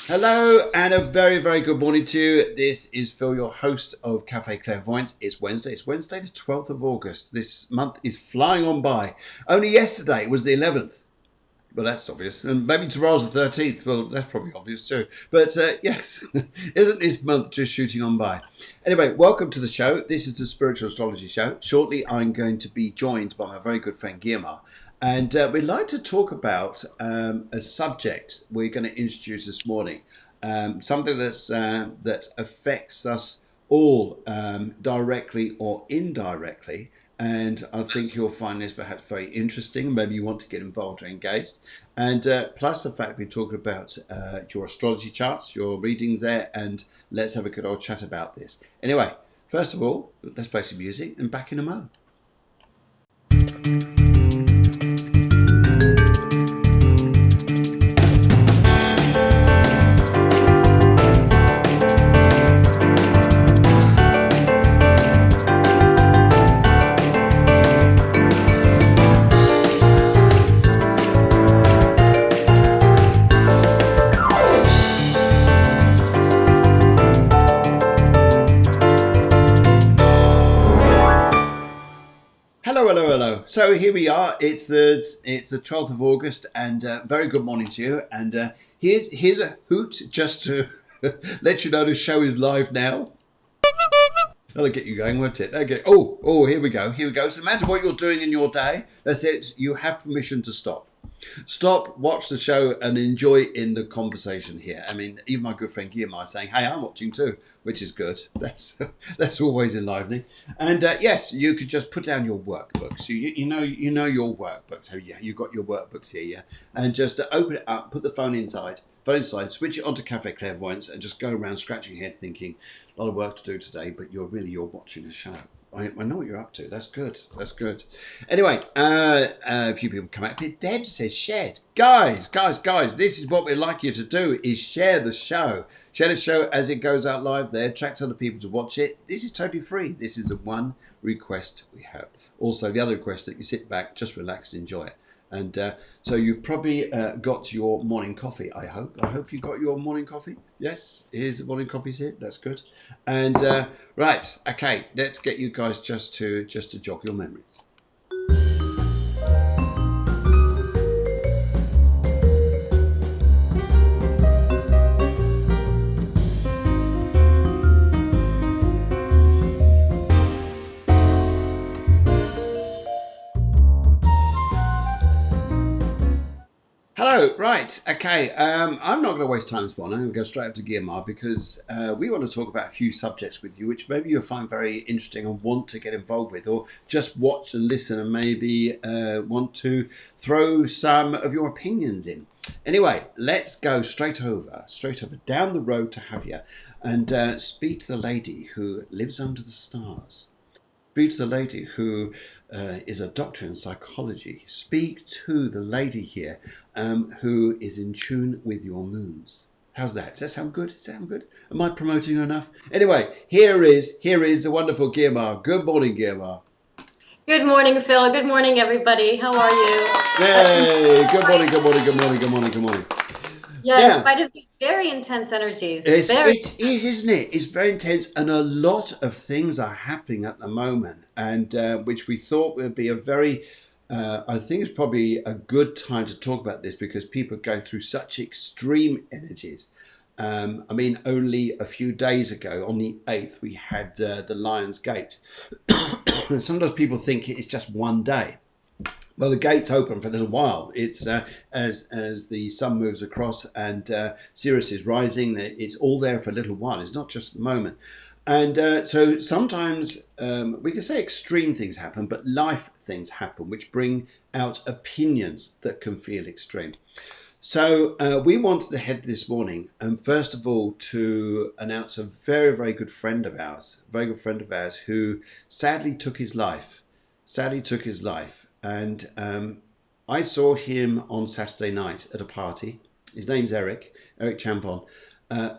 Hello and a very, very good morning to you. This is Phil, your host of Cafe Clairvoyance. It's Wednesday. It's Wednesday the 12th of August. This month is flying on by. Only yesterday was the 11th. Well, that's obvious. And maybe tomorrow's the 13th. Well, that's probably obvious too. But yes, isn't this month just shooting on by? Anyway, welcome to the show. This is the Spiritual Astrology Show. Shortly, I'm going to be joined by my very good friend Guillermo. And we'd like to talk about a subject we're going to introduce this morning. Something that affects us all directly or indirectly. And I think you'll find this perhaps very interesting. Maybe you want to get involved or engaged. And plus the fact we're talking about your astrology charts, your readings there, and let's have a good old chat about this. Anyway, first of all, let's play some music and back in a moment. Hello. So here we are. It's the 12th of August, and very good morning to you. And here's a hoot just to let you know the show is live now. That'll get you going, won't it? Okay. Oh, here we go. So no matter what you're doing in your day, that's it. You have permission to stop. Stop, watch the show, and enjoy in the conversation here. I mean, even my good friend Guillermo is saying, "Hey, I'm watching too," which is good. That's always enlivening. And yes, you could just put down your workbooks. You know your workbooks. So yeah, you've got your workbooks here, yeah. And just open it up, put the phone inside, switch it onto Cafe Clairvoyance, and just go around scratching your head, thinking a lot of work to do today, but you're watching a show. I know what you're up to. That's good. Anyway, a few people come out. Deb says shared. Guys, this is what we'd like you to do, is share the show. Share the show as it goes out live there. Attracts other people to watch it. This is totally free. This is the one request we have. Also, the other request that you sit back, just relax and enjoy it. And so you've probably got your morning coffee, I hope. I hope you got your morning coffee. Yes, here's the morning coffee's here. That's good. And right, okay, let's get you guys just to jog your memories. Hello, right, okay, I'm not going to waste time this morning. I'm going to go straight up to Guillermo because we want to talk about a few subjects with you which maybe you'll find very interesting and want to get involved with, or just watch and listen and maybe want to throw some of your opinions in. Anyway, let's go straight over down the road to Javier and speak to the lady who lives under the stars. Speak to the lady who is a doctor in psychology. Speak to the lady here who is in tune with your moons. How's that? Does that sound good? Am I promoting her enough? Anyway, here is the wonderful Guillermo. Good morning, Guillermo. Good morning, Phil. Good morning, everybody. How are you? Hey, good morning. Yeah, in spite of these very intense energies. It is, isn't it? It's very intense, and a lot of things are happening at the moment, and which we thought would be a very, I think it's probably a good time to talk about this because people are going through such extreme energies. I mean, only a few days ago, on the 8th, we had the Lion's Gate. Sometimes people think it's just one day. Well, the gate's open for a little while. It's as the sun moves across and Sirius is rising. It's all there for a little while. It's not just the moment. And so sometimes we can say extreme things happen, but life things happen, which bring out opinions that can feel extreme. So we wanted to head this morning, first of all, to announce a very, very good friend of ours, who sadly took his life. And I saw him on Saturday night at a party. His name's Eric Champon.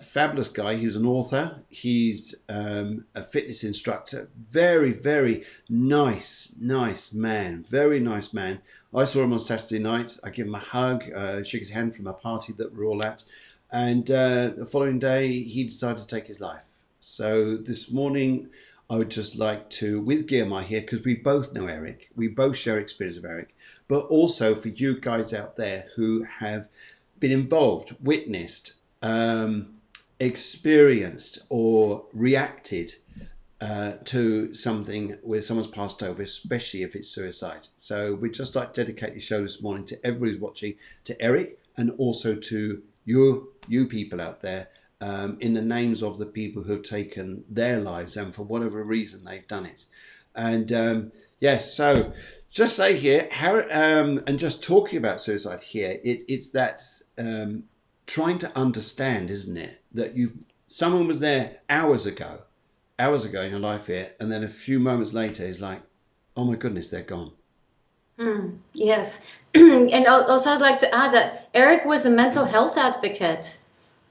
Fabulous guy. He was an author. He's a fitness instructor. Very, very nice man. Very nice man. I saw him on Saturday night. I gave him a hug, shook his hand from a party that we're all at. And the following day, he decided to take his life. So this morning, I would just like to, with Guillermo here, because we both know Eric, we both share experience of Eric, but also for you guys out there who have been involved, witnessed, experienced, or reacted to something where someone's passed over, especially if it's suicide. So we'd just like to dedicate the show this morning to everybody who's watching, to Eric, and also to you people out there, in the names of the people who have taken their lives and for whatever reason they've done it. And yes, so just say here, how, and just talking about suicide here, it's that trying to understand, isn't it, that someone was there hours ago in your life here, and then a few moments later is like, oh my goodness, they're gone. Yes. And also I'd like to add that Eric was a mental health advocate,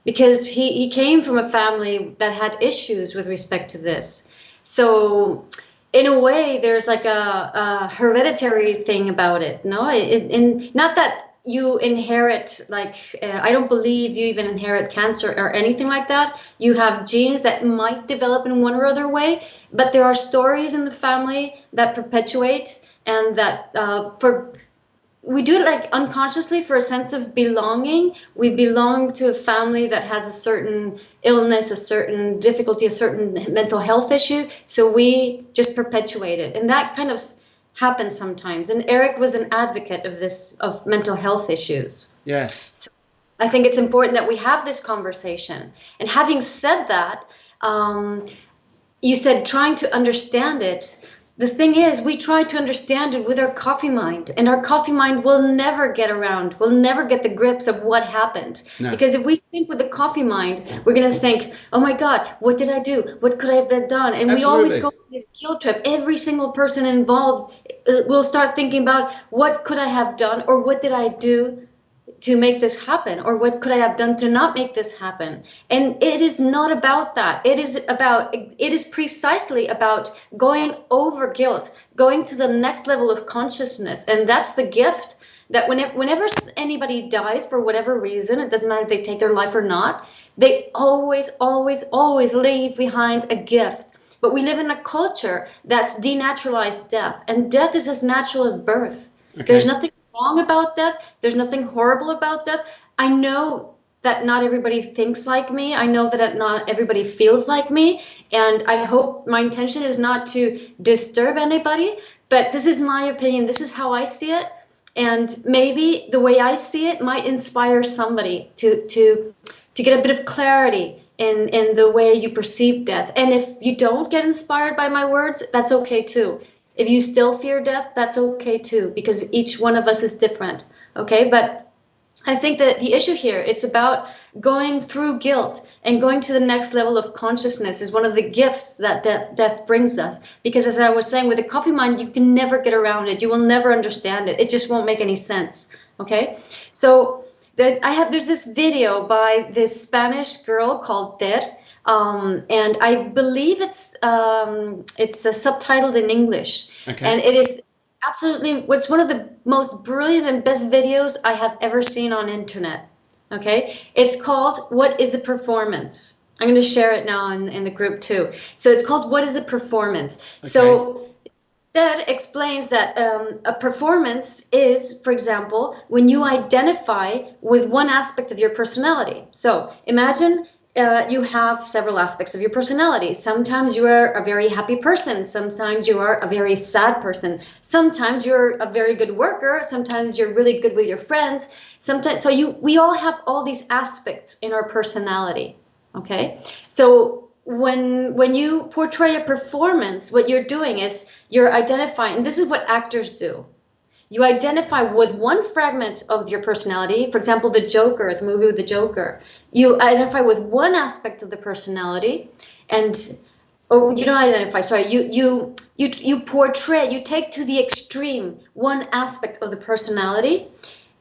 because he came from a family that had issues with respect to this. So in a way, there's like a hereditary thing about it, no? And not that you inherit, like, I don't believe you even inherit cancer or anything like that. You have genes that might develop in one or other way, but there are stories in the family that perpetuate, and that we do it like unconsciously for a sense of belonging. We belong to a family that has a certain illness, a certain difficulty, a certain mental health issue. So we just perpetuate it. And that kind of happens sometimes. And Eric was an advocate of this, of mental health issues. Yes. So I think it's important that we have this conversation. And having said that, you said trying to understand it. The thing is, we try to understand it with our coffee mind, and our coffee mind will never get around, will never get the grips of what happened. No. Because if we think with the coffee mind, we're going to think, oh my God, what did I do? What could I have done? And Absolutely. We always go on this guilt trip. Every single person involved will start thinking about, what could I have done, or what did I do to make this happen, or what could I have done to not make this happen? And it is not about that. It is precisely about going over guilt, going to the next level of consciousness. And that's the gift, that whenever anybody dies for whatever reason, it doesn't matter if they take their life or not, they always, always, always leave behind a gift. But we live in a culture that's denaturalized death, and death is as natural as birth. Okay. There's nothing wrong about death. There's nothing horrible about death. I know that not everybody thinks like me. I know that not everybody feels like me. And I hope, my intention is not to disturb anybody, but this is my opinion. This is how I see it. And maybe the way I see it might inspire somebody to get a bit of clarity in the way you perceive death. And if you don't get inspired by my words, that's okay too. If you still fear death, that's okay too, because each one of us is different, okay? But I think that the issue here, it's about going through guilt and going to the next level of consciousness is one of the gifts that death brings us. Because as I was saying, with the coffee mind, you can never get around it. You will never understand it. It just won't make any sense, okay? So there's this video by this Spanish girl called Ter, and I believe it's subtitled in English. Okay. And it is it's one of the most brilliant and best videos I have ever seen on internet. Okay, it's called "What is a Performance?" I'm going to share it now in the group too. So it's called "What is a Performance?" Okay. So that explains that a performance is, for example, when you identify with one aspect of your personality. So imagine you have several aspects of your personality. Sometimes you are a very happy person. Sometimes you are a very sad person. Sometimes you're a very good worker. Sometimes you're really good with your friends. Sometimes, we all have all these aspects in our personality. Okay, so when you portray a performance, what you're doing is you're identifying, and this is what actors do. You identify with one fragment of your personality. For example, the Joker, the movie with the Joker. You identify with one aspect of the personality, or you don't identify. Sorry, you portray. You take to the extreme one aspect of the personality,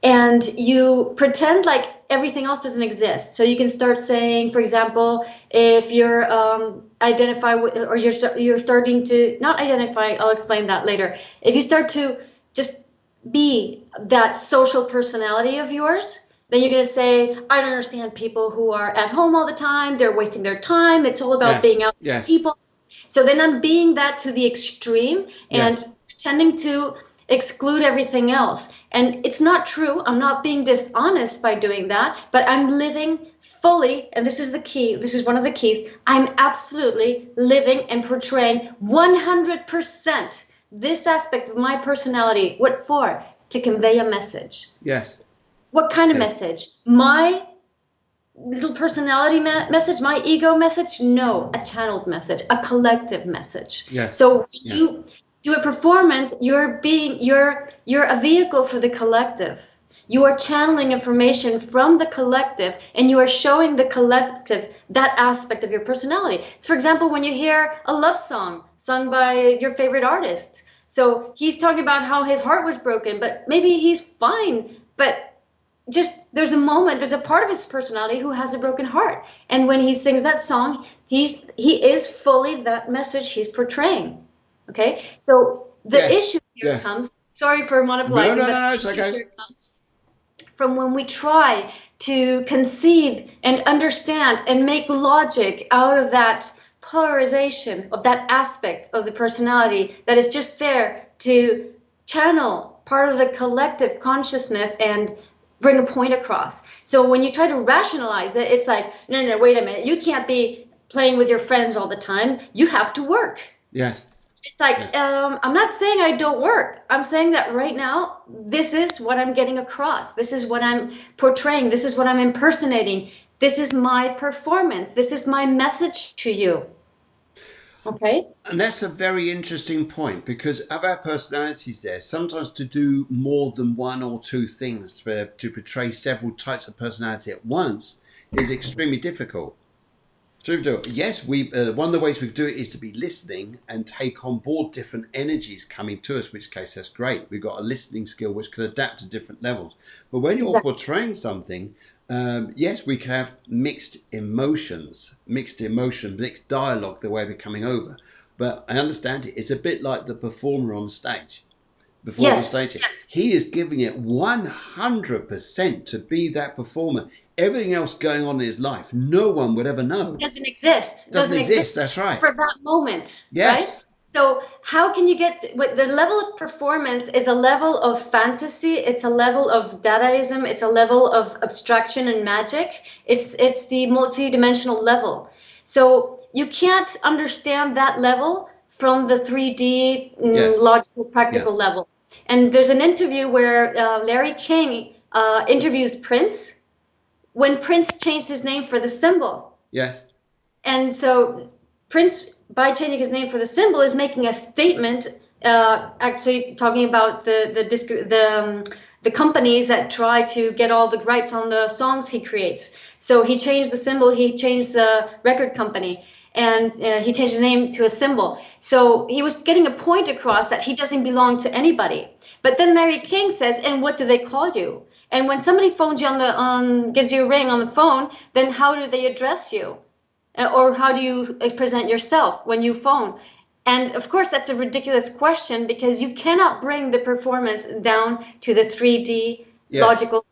and you pretend like everything else doesn't exist. So you can start saying, for example, if you're identify with, or you're starting to not identify. I'll explain that later. If you start to just be that social personality of yours, then you're going to say, I don't understand people who are at home all the time. They're wasting their time. It's all about being out with people. So then I'm being that to the extreme and tending to exclude everything else. And it's not true. I'm not being dishonest by doing that, but I'm living fully, and this is the key, this is one of the keys, I'm absolutely living and portraying 100% this aspect of my personality. What for? To convey a message. Yes. What kind of message? My little personality message, my ego message? No, a channeled message, a collective message. Yes. So when you do a performance, you're a vehicle for the collective. You are channeling information from the collective, and you are showing the collective that aspect of your personality. So, for example, when you hear a love song sung by your favorite artist, so he's talking about how his heart was broken, but maybe he's fine, but just there's a part of his personality who has a broken heart. And when he sings that song, he is fully that message he's portraying. Okay? So the issue here comes, sorry for monopolizing, but the issue here comes from when we try to conceive and understand and make logic out of that polarization of that aspect of the personality that is just there to channel part of the collective consciousness and bring a point across. So when you try to rationalize it, it's like, no, wait a minute. You can't be playing with your friends all the time. You have to work. Yes. It's like, I'm not saying I don't work. I'm saying that right now, this is what I'm getting across. This is what I'm portraying. This is what I'm impersonating. This is my performance. This is my message to you. Okay? And that's a very interesting point, because of our personalities there, sometimes to do more than one or two things to portray several types of personality at once is extremely difficult. Yes, one of the ways we do it is to be listening and take on board different energies coming to us, which case that's great. We've got a listening skill which can adapt to different levels. But when you're portraying something, yes, we can have mixed emotions, mixed dialogue, the way we're coming over. But I understand it. It's a bit like the performer on stage. He is giving it 100% to be that performer. Everything else going on in his life, no one would ever know. Doesn't exist. Doesn't exist. That's right. For that moment. Yes. Right? So how can you get the level of performance is a level of fantasy. It's a level of Dadaism. It's a level of abstraction and magic. It's the multi-dimensional level. So you can't understand that level from the 3D logical practical level. And there's an interview where Larry King interviews Prince when Prince changed his name for the symbol. Yes. And so Prince, by changing his name for the symbol, is making a statement, actually talking about the companies that try to get all the rights on the songs he creates. So he changed the symbol, he changed the record company, and he changed his name to a symbol. So he was getting a point across that he doesn't belong to anybody. But then Larry King says, and what do they call you? And when somebody phones you gives you a ring on the phone, then how do they address you? Or how do you present yourself when you phone? And of course, that's a ridiculous question, because you cannot bring the performance down to the 3D logical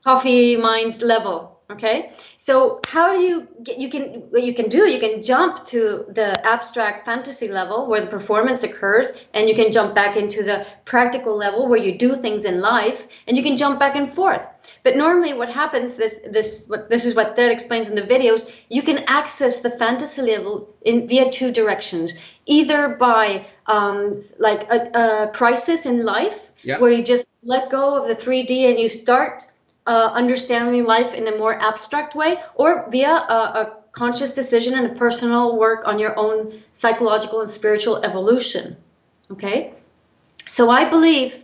coffee mind level. Okay, so how do you can jump to the abstract fantasy level where the performance occurs, and you can jump back into the practical level where you do things in life, and you can jump back and forth. But normally what happens, this is what Ted explains in the videos, you can access the fantasy level via two directions, either by like a crisis in life, where you just let go of the 3D and you start understanding life in a more abstract way, or via a conscious decision and a personal work on your own psychological and spiritual evolution. Okay, so I believe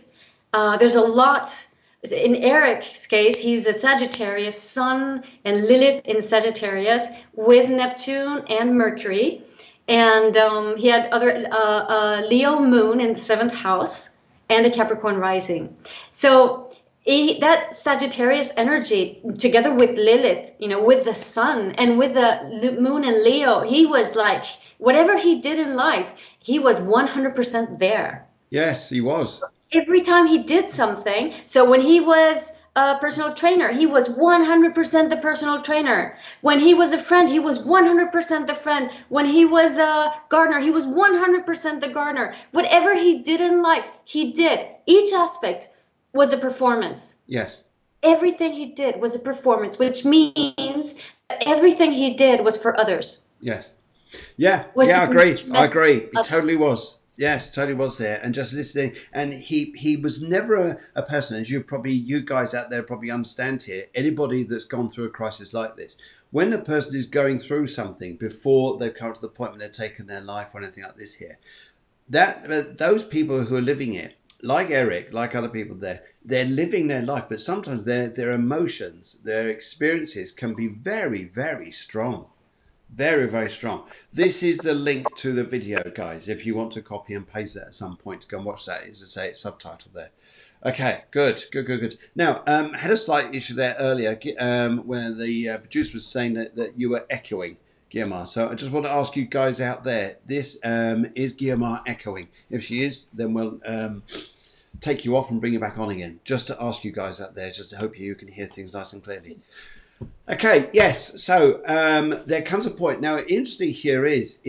there's a lot. In Eric's case, he's a Sagittarius, Sun and Lilith in Sagittarius with Neptune and Mercury, and he had other Leo Moon in the 7th house and a Capricorn rising. So that Sagittarius energy, together with Lilith, with the sun and with the moon and Leo, he was like, whatever he did in life, he was 100% there. Yes, he was. every time he did something. So when he was a personal trainer, he was 100% the personal trainer. When he was a friend, he was 100% the friend. When he was a gardener, he was 100% the gardener. Whatever he did in life, he did. Each aspect was a performance. Yes. Everything he did was a performance, which means that everything he did was for others. Yes. Yeah. Was Yeah, I to agree. convey I message agree. to It totally others. was. Yes, totally was there. And just listening. And he was never a person, as you guys out there probably understand here, anybody that's gone through a crisis like this, when a person is going through something before they've come to the point when they're taking their life or anything like this here, that those people who are living it, like Eric, like other people there, they're living their life, but sometimes their emotions, their experiences can be very, very strong. Very, very strong. This is the link to the video, guys. If you want to copy and paste that at some point to go and watch that, as I say, it's subtitled there. Okay, good. Now, had a slight issue there earlier where the producer was saying that you were echoing, Guillemar. So I just want to ask you guys out there, this is Guillemar echoing. If she is, then we'll take you off and bring you back on again. Just to ask you guys out there, just to hope you can hear things nice and clearly. Okay, yes. So there comes a point. Now, interesting here is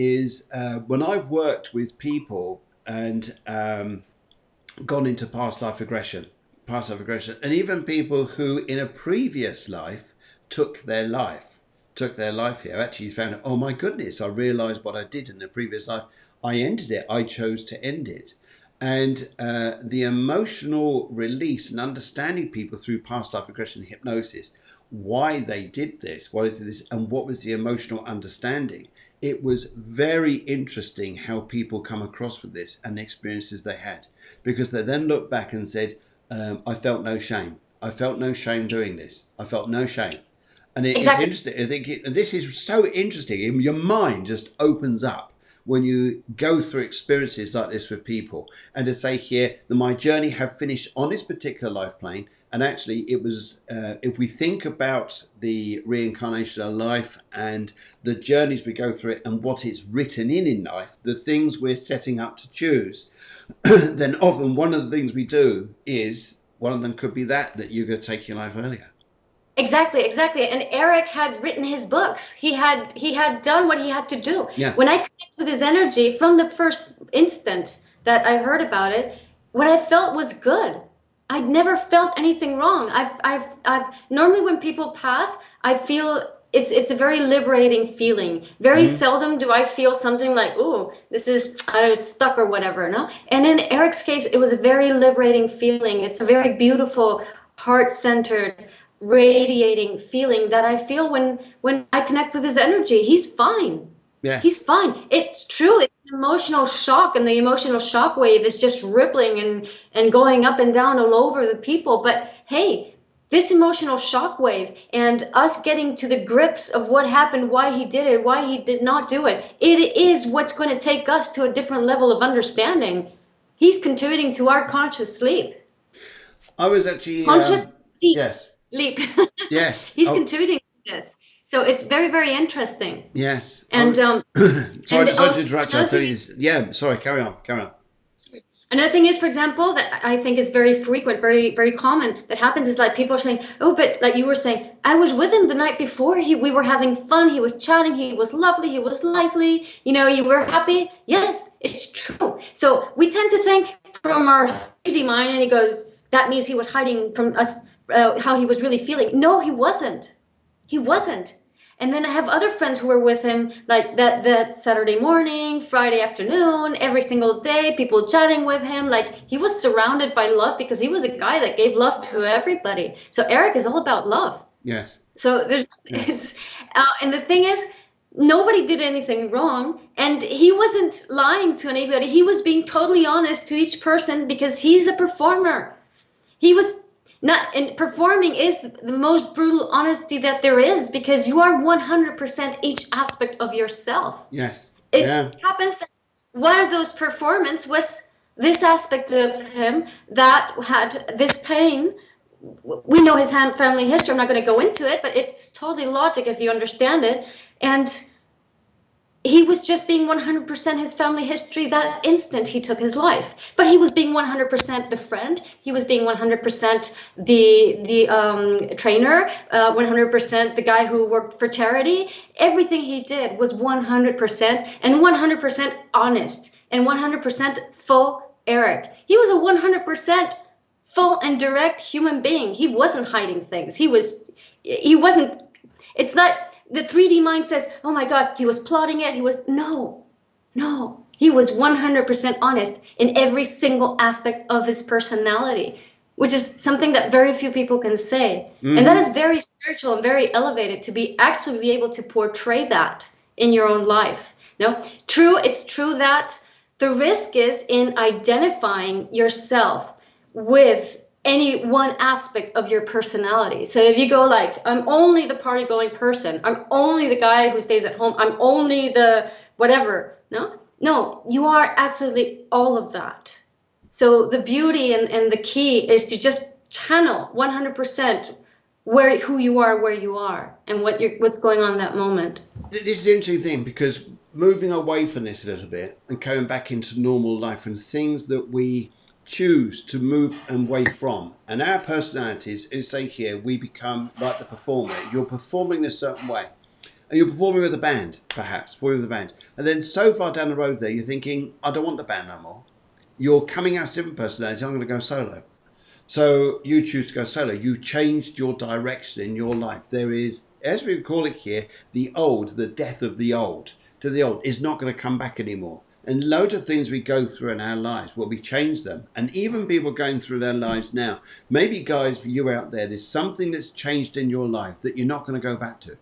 when I've worked with people and gone into past life regression, and even people who in a previous life took their life here. Actually, found, oh my goodness, I realized what I did in a previous life. I ended it. I chose to end it. And the emotional release and understanding people through past life regression and hypnosis, why they did this, and what was the emotional understanding. It was very interesting how people come across with this and the experiences they had, because they then looked back and said, I felt no shame. I felt no shame doing this. I felt no shame. And it's Exactly. interesting. I think this is so interesting. Your mind just opens up when you go through experiences like this with people. And to say here that my journey had finished on this particular life plane, and actually it was, if we think about the reincarnation of life and the journeys we go through it and what it's written in life, the things we're setting up to choose, then often one of the things we do is, one of them could be that you're going to take your life earlier. Exactly. And Eric had written his books. He had done what he had to do. Yeah. When I connected with his energy from the first instant that I heard about it, what I felt was good. I'd never felt anything wrong. I've normally when people pass, I feel it's a very liberating feeling. Very seldom do I feel something like, oh, this is it's stuck or whatever, no? And in Eric's case, it was a very liberating feeling. It's a very beautiful, heart-centered, radiating feeling that I feel when I connect with his energy. He's fine. Yes. He's fine. It's true. It's an emotional shock, and the emotional shock wave is just rippling and going up and down all over the people. But hey, this emotional shock wave and us getting to the grips of what happened, why he did it, why he did not do it, it is what's going to take us to a different level of understanding. He's contributing to our conscious sleep. I was actually Conscious sleep. Yes. Leap. Yes. He's contributing to this. So it's very, very interesting. Yes. And sorry to interrupt you. Yeah, sorry, carry on. Another thing is, for example, that I think is very frequent, very, very common, that happens is like people are saying, oh, but like you were saying, I was with him the night before. We were having fun. He was chatting. He was lovely. He was lively. You know, you were happy. Yes, it's true. So we tend to think from our 3D mind, and he goes, that means he was hiding from us how he was really feeling. No, he wasn't. He wasn't. And then I have other friends who were with him like that Saturday morning, Friday afternoon, every single day, people chatting with him. Like he was surrounded by love because he was a guy that gave love to everybody. So Eric is all about love. Yes. So there's, and the thing is, nobody did anything wrong, and he wasn't lying to anybody. He was being totally honest to each person because he's a performer. He was not, and performing is the most brutal honesty that there is, because you are 100% each aspect of yourself. Yes. It just happens that one of those performances was this aspect of him that had this pain. We know his family history. I'm not going to go into it, but it's totally logic if you understand it. And he was just being 100% his family history that instant he took his life. But he was being 100% the friend. He was being 100% the trainer, 100% the guy who worked for charity. Everything he did was 100% and 100% honest and 100% full Eric. He was a 100% full and direct human being. He wasn't hiding things. He wasn't, it's not, the 3D mind says, oh my God, he was plotting it. No. He was 100% honest in every single aspect of his personality, which is something that very few people can say. Mm-hmm. And that is very spiritual and very elevated to be able to portray that in your own life. It's true that the risk is in identifying yourself with any one aspect of your personality. So if you go like, I'm only the party going person, I'm only the guy who stays at home, I'm only the whatever. No, you are absolutely all of that. So the beauty and the key is to just channel 100% who you are and what's going on in that moment. This is an interesting thing, because moving away from this a little bit and going back into normal life and things that we choose to move away from, and our personalities, is say here, we become like the performer. You're performing a certain way, and you're performing with a band, perhaps, and then so far down the road there, you're thinking, I don't want the band no more. You're coming out of different personalities, I'm going to go solo. So you choose to go solo. You changed your direction in your life. There is, as we call it here, the death of the old. To the old is not going to come back anymore. And loads of things we go through in our lives, we change them. And even people going through their lives now, maybe guys, for you out there, there's something that's changed in your life that you're not going to go back to.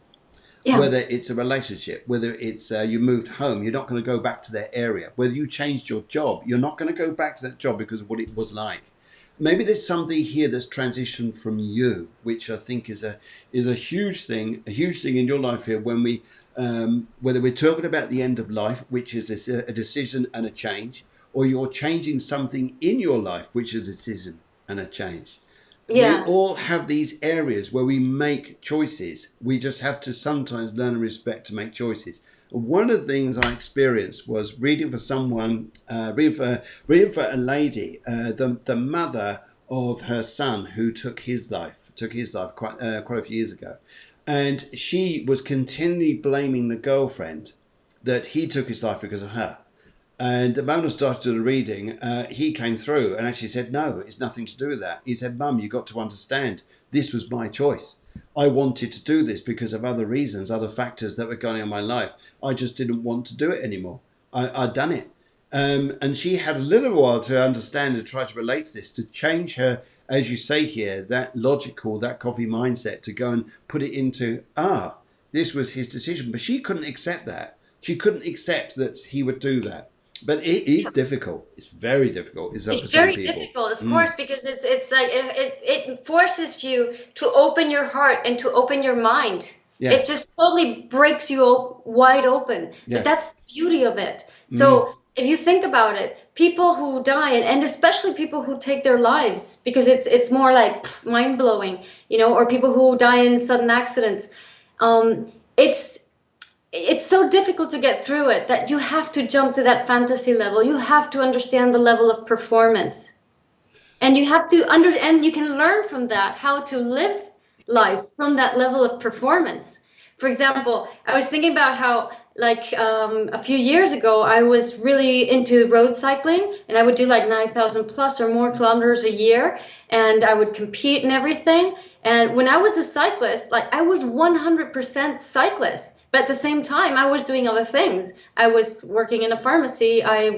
Yeah. Whether it's a relationship, whether it's you moved home, you're not going to go back to that area. Whether you changed your job, you're not going to go back to that job because of what it was like. Maybe there's something here that's transitioned from you, which I think is a huge thing in your life here. When we, whether we're talking about the end of life, which is a decision and a change, or you're changing something in your life, which is a decision and a change. Yeah. We all have these areas where we make choices. We just have to sometimes learn and respect to make choices. One of the things I experienced was reading for someone, reading for a lady, the mother of her son who took his life quite a few years ago. And she was continually blaming the girlfriend that he took his life because of her. And the moment I started the reading, he came through and actually said, no, it's nothing to do with that. He said, Mum, you've got to understand, this was my choice. I wanted to do this because of other reasons, other factors that were going on in my life. I just didn't want to do it anymore. I'd done it. And she had a little while to understand and try to relate to this, to change her, as you say here, that logical, that coffee mindset, to go and put it into, this was his decision. But she couldn't accept that. She couldn't accept that he would do that. But it is difficult. It's very difficult. It's very difficult, of course, because it's like it forces you to open your heart and to open your mind. Yes. It just totally breaks you wide open. Yes. But that's the beauty of it. So if you think about it, people who die, and especially people who take their lives, because it's more like mind blowing, or people who die in sudden accidents. It's so difficult to get through it that you have to jump to that fantasy level. You have to understand the level of performance. And you have to and you can learn from that how to live life from that level of performance. For example, I was thinking about how a few years ago, I was really into road cycling, and I would do like 9,000 plus or more kilometers a year, and I would compete and everything. And when I was a cyclist, I was 100% cyclist. But at the same time, I was doing other things. I was working in a pharmacy. I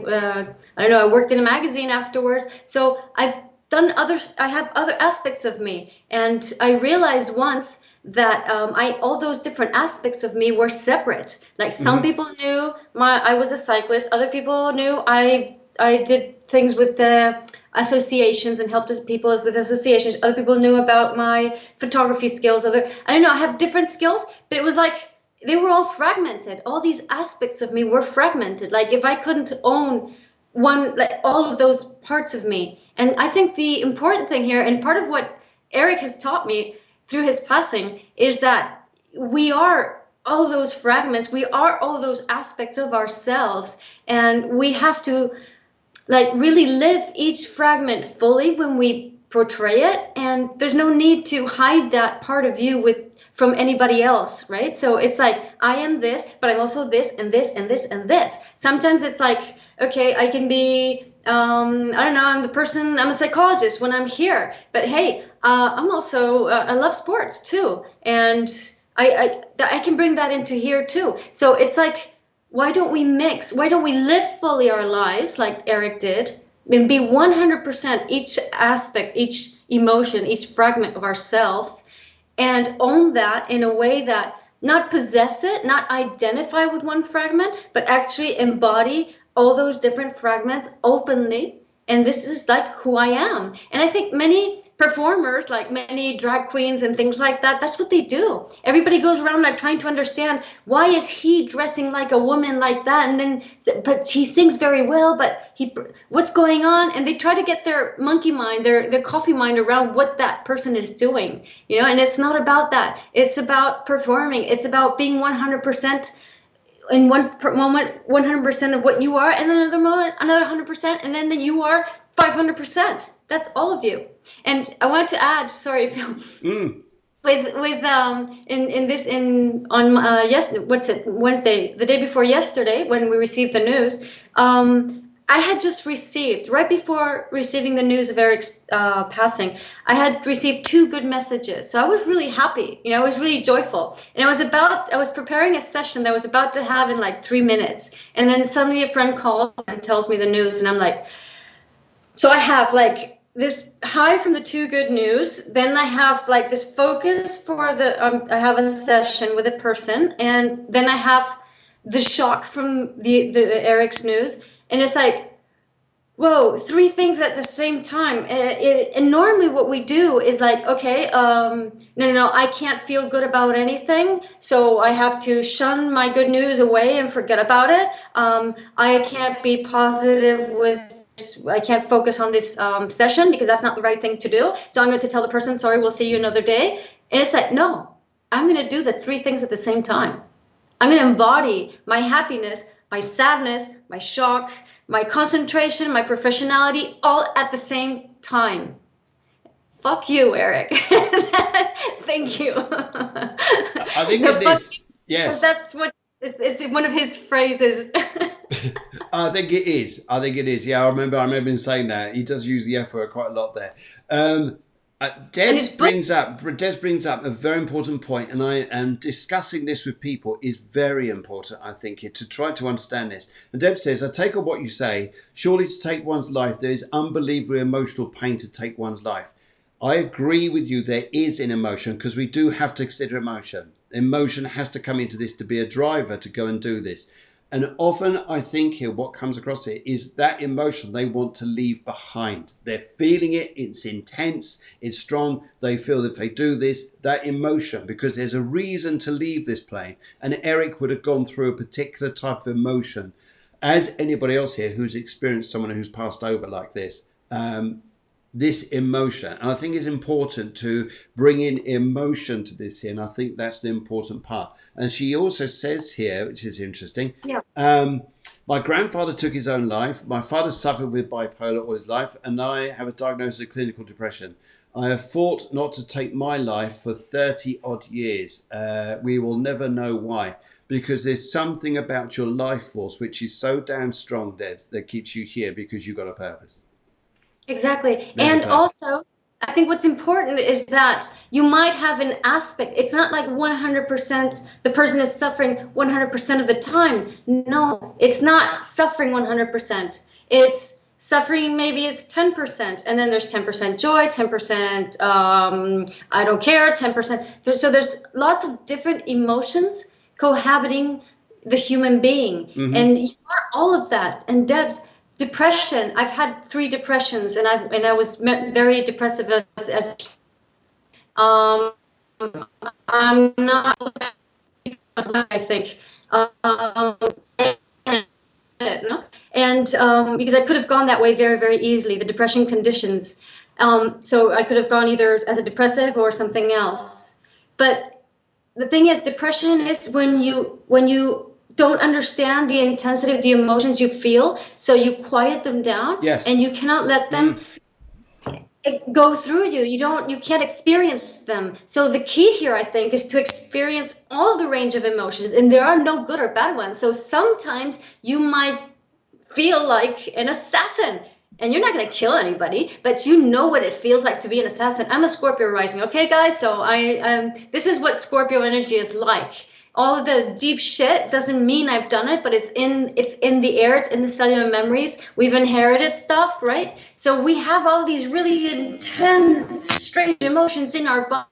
worked in a magazine afterwards. So I have other aspects of me. And I realized once that all those different aspects of me were separate. Like some people knew I was a cyclist. Other people knew I did things with associations and helped people with associations. Other people knew about my photography skills. I have different skills, but it was like, they were all fragmented. All these aspects of me were fragmented. Like if I couldn't own all of those parts of me. And I think the important thing here, and part of what Eric has taught me through his passing, is that we are all those fragments. We are all those aspects of ourselves, and we have to like really live each fragment fully when we portray it, and there's no need to hide that part of you from anybody else, right? So it's like, I am this, but I'm also this and this and this and this. Sometimes it's like, okay, I can be I don't know, I'm a psychologist when I'm here, but hey, I'm also I love sports too, and I can bring that into here too. So it's like, why don't we mix? Why don't we live fully our lives like Eric did, and be 100% each aspect, each emotion, each fragment of ourselves, and own that in a way that not possess it, not identify with one fragment, but actually embody all those different fragments openly. And this is like who I am. And I think many performers, like many drag queens and things like that, that's what they do. Everybody goes around like trying to understand, why is he dressing like a woman like that? And then, but she sings very well, but what's going on? And they try to get their monkey mind, their coffee mind around what that person is doing, you know. And it's not about that. It's about performing. It's about being 100% in one moment 100% of what you are, and then another moment another 100%, and then you are 500%. That's all of you. And I wanted to add, sorry Phil, with Wednesday, the day before yesterday, when we received the news, I had just received, right before receiving the news of Eric's passing, I had received 2 good messages. So I was really happy, you know, I was really joyful. And I was preparing a session that I was about to have in like 3 minutes. And then suddenly a friend calls and tells me the news, and I'm like, so I have like this high from the 2 good news. Then I have like this focus for I have a session with a person, and then I have the shock from the Eric's news. And it's like, whoa, 3 things at the same time. And normally what we do is like, okay, no, I can't feel good about anything, so I have to shun my good news away and forget about it. I can't be positive I can't focus on this session because that's not the right thing to do. So I'm going to tell the person, sorry, we'll see you another day. And it's like, no, I'm going to do the 3 things at the same time. I'm going to embody my happiness, my sadness, my shock, my concentration, my professionality, all at the same time. Fuck you, Eric. Thank you. I think it is. Yes. That's what it's one of his phrases. I think it is. Yeah, I remember him saying that. He does use the F word quite a lot there. Des brings up a very important point, and I am discussing this with people is very important, I think, to try to understand this. And Deb says, I take on what you say. Surely to take one's life, there is unbelievably emotional pain to take one's life. I agree with you. There is an emotion, because we do have to consider emotion. Emotion has to come into this to be a driver to go and do this. And often I think here what comes across here is that emotion they want to leave behind. They're feeling it. It's intense. It's strong. They feel that if they do this, that emotion, because there's a reason to leave this plane. And Eric would have gone through a particular type of emotion, as anybody else here who's experienced someone who's passed over like this. This emotion. And I think it's important to bring in emotion to this here. And I think that's the important part. And she also says here, which is interesting, my grandfather took his own life. My father suffered with bipolar all his life, and I have a diagnosis of clinical depression. I have fought not to take my life for 30 odd years. We will never know why, because there's something about your life force which is so damn strong, Debs, that keeps you here because you've got a purpose. Exactly. And also, I think what's important is that you might have an aspect. It's not like 100% the person is suffering 100% of the time. No, it's not suffering 100%. It's suffering maybe is 10%. And then there's 10% joy, 10% I don't care, 10%. So there's lots of different emotions cohabiting the human being. Mm-hmm. And you are all of that. And Debs, depression. I've had 3 depressions, and I was very depressive as I'm not. I think. And because I could have gone that way very, very easily. The depression conditions. So I could have gone either as a depressive or something else. But the thing is, depression is when you don't understand the intensity of the emotions you feel, so you quiet them down, Yes. and you cannot let them go through you. You can't experience them. So the key here, I think, is to experience all the range of emotions, and there are no good or bad ones. So sometimes you might feel like an assassin, and you're not going to kill anybody, but you know what it feels like to be an assassin. I'm a Scorpio rising, okay, guys? So this is what Scorpio energy is like. All of the deep shit doesn't mean I've done it, but it's in the air, it's in the cellular memories. We've inherited stuff, right? So we have all these really intense, strange emotions in our body.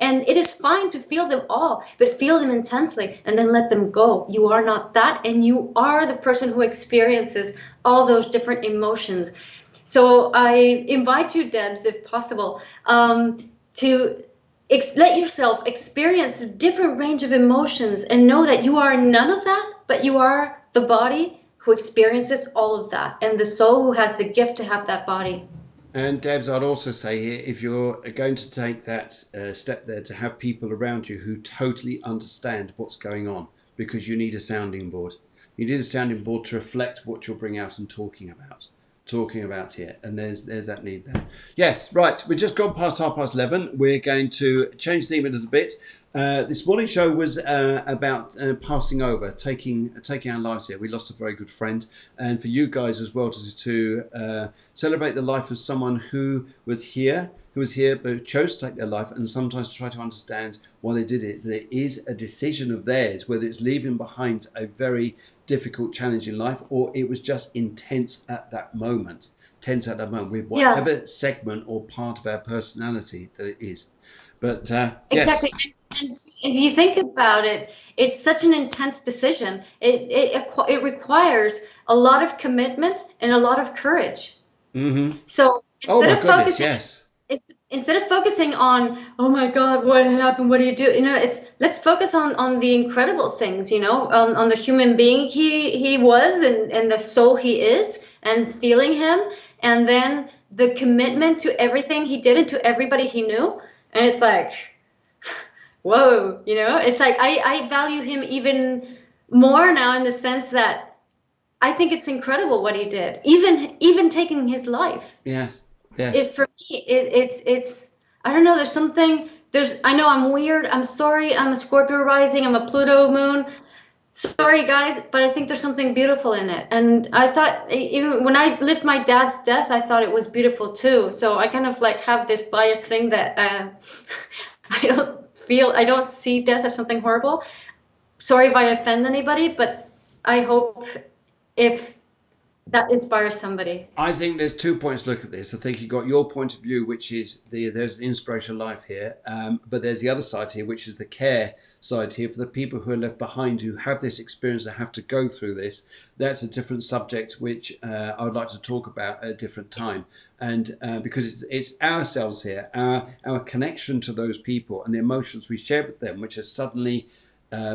And it is fine to feel them all, but feel them intensely and then let them go. You are not that, and you are the person who experiences all those different emotions. So I invite you, Debs, if possible, to let yourself experience a different range of emotions and know that you are none of that, but you are the body who experiences all of that, and the soul who has the gift to have that body. And Debs, I'd also say here, if you're going to take that step there, to have people around you who totally understand what's going on, because you need a sounding board. You need a sounding board to reflect what you'll bring out and talking about here, and there's that need there. Yes, right, we've just gone past 11:30. We're going to change the theme a little bit. This morning's show was about passing over, taking our lives here. We lost a very good friend, and for you guys as well to celebrate the life of someone who was here but chose to take their life, and sometimes try to understand why they did it. There is a decision of theirs, whether it's leaving behind a very difficult challenge in life, or it was just intense at that moment with whatever segment or part of our personality that it is. But exactly. Yes. And if you think about it, it's such an intense decision. It requires a lot of commitment and a lot of courage. Mm-hmm. So instead of focusing on, oh my God, what happened? What do you do? Let's focus on the incredible things, on the human being he was, and the soul he is, and feeling him, and then the commitment to everything he did and to everybody he knew. And it's like, whoa, it's like I value him even more now, in the sense that I think it's incredible what he did, even taking his life. Yes. For me, it's I don't know. I know I'm weird. I'm sorry. I'm a Scorpio rising. I'm a Pluto moon. Sorry, guys, but I think there's something beautiful in it. And I thought, even when I lived my dad's death, I thought it was beautiful too. So I kind of have this biased thing that I don't see death as something horrible. Sorry if I offend anybody, but I hope if that inspires somebody. I think there's 2 points to look at this. I think you got your point of view, which is there's an inspirational life here, but there's the other side here, which is the care side here for the people who are left behind, who have this experience, that have to go through this. That's a different subject, which I would like to talk about at a different time. And because it's ourselves here, our connection to those people and the emotions we share with them, which are suddenly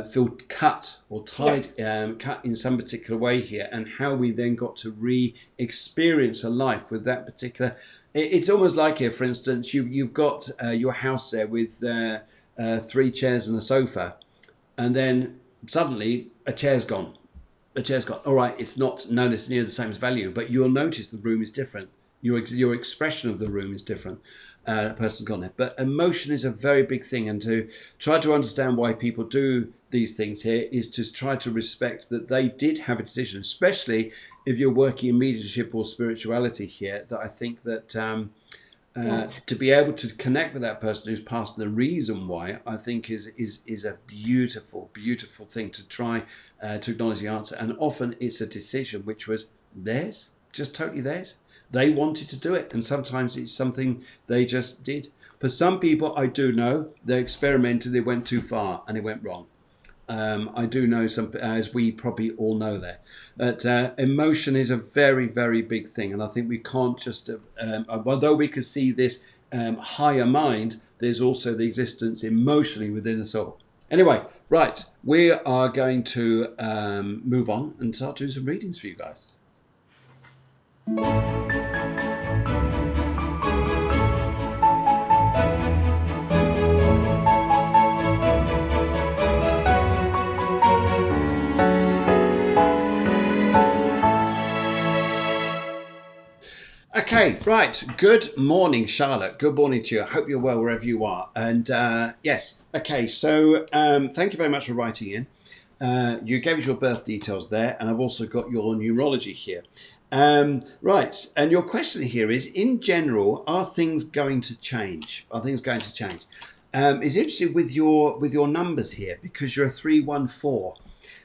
feel cut or tied, yes. Cut in some particular way here, and how we then got to re-experience a life with that particular. It's almost like here, for instance, you've got your house there with 3 chairs and a sofa, and then suddenly a chair's gone. All right, it's not near the same value, but you'll notice the room is different. Your expression of the room is different. A person's gone there. But emotion is a very big thing, and to try to understand why people do these things here is to try to respect that they did have a decision, especially if you're working in mediumship or spirituality here, that I think that yes. To be able to connect with that person who's passed, the reason why, I think is a beautiful, beautiful thing to try to acknowledge the answer. And often it's a decision which was theirs, just totally theirs. They wanted to do it, and sometimes it's something they just did. For some people, I do know, they experimented, they went too far, and it went wrong. I do know some, as we probably all know there, that emotion is a very, very big thing. And I think we can't just, although we could see this higher mind, there's also the existence emotionally within us all. Anyway, right, we are going to move on and start doing some readings for you guys. Okay, right. Good morning, Charlotte. Good morning to you. I hope you're well wherever you are. And yes, okay. So thank you very much for writing in. You gave us your birth details there, and I've also got your numerology here. Right, and your question here is: in general, are things going to change? Are things going to change? It's interesting with your numbers here because you're a 314.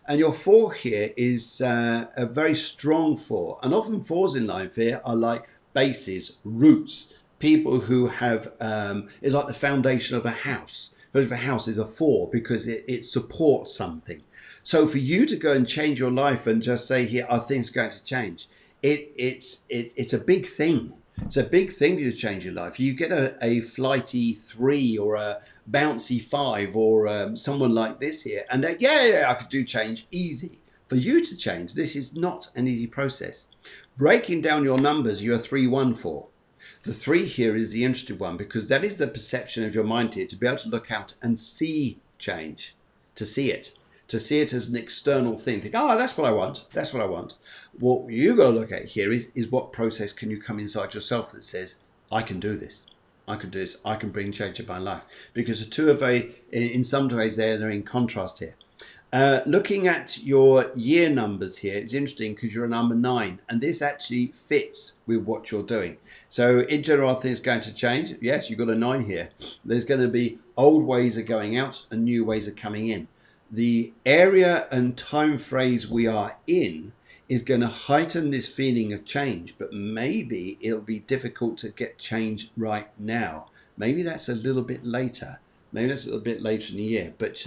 And your 4 here is a very strong 4. And often 4s in life here are like bases, roots, people who have, it's like the foundation of a house. But if a house is a 4 because it supports something. So for you to go and change your life and just say, here, are things going to change? It's a big thing. It's a big thing for you to change your life. You get a flighty 3 or a bouncy 5 or someone like this here, and yeah, I could do change easy. For you to change, this is not an easy process. Breaking down your numbers, you're a 314. The 3 here is the interesting one because that is the perception of your mind here to be able to look out and see change, to see it. To see it as an external thing. Think, oh, that's what I want. That's what I want. What you got to look at here is what process can you come inside yourself that says, I can do this. I can do this. I can bring change in my life. Because the two are very, in some ways, they're in contrast here. Looking at your year numbers here, it's interesting because you're a number 9, and this actually fits with what you're doing. So in general, are things going to change? Yes, you've got a 9 here. There's going to be old ways of going out and new ways of coming in. The area and time phrase we are in is going to heighten this feeling of change, but maybe it'll be difficult to get change right now. Maybe that's a little bit later. Maybe that's a little bit later in the year. But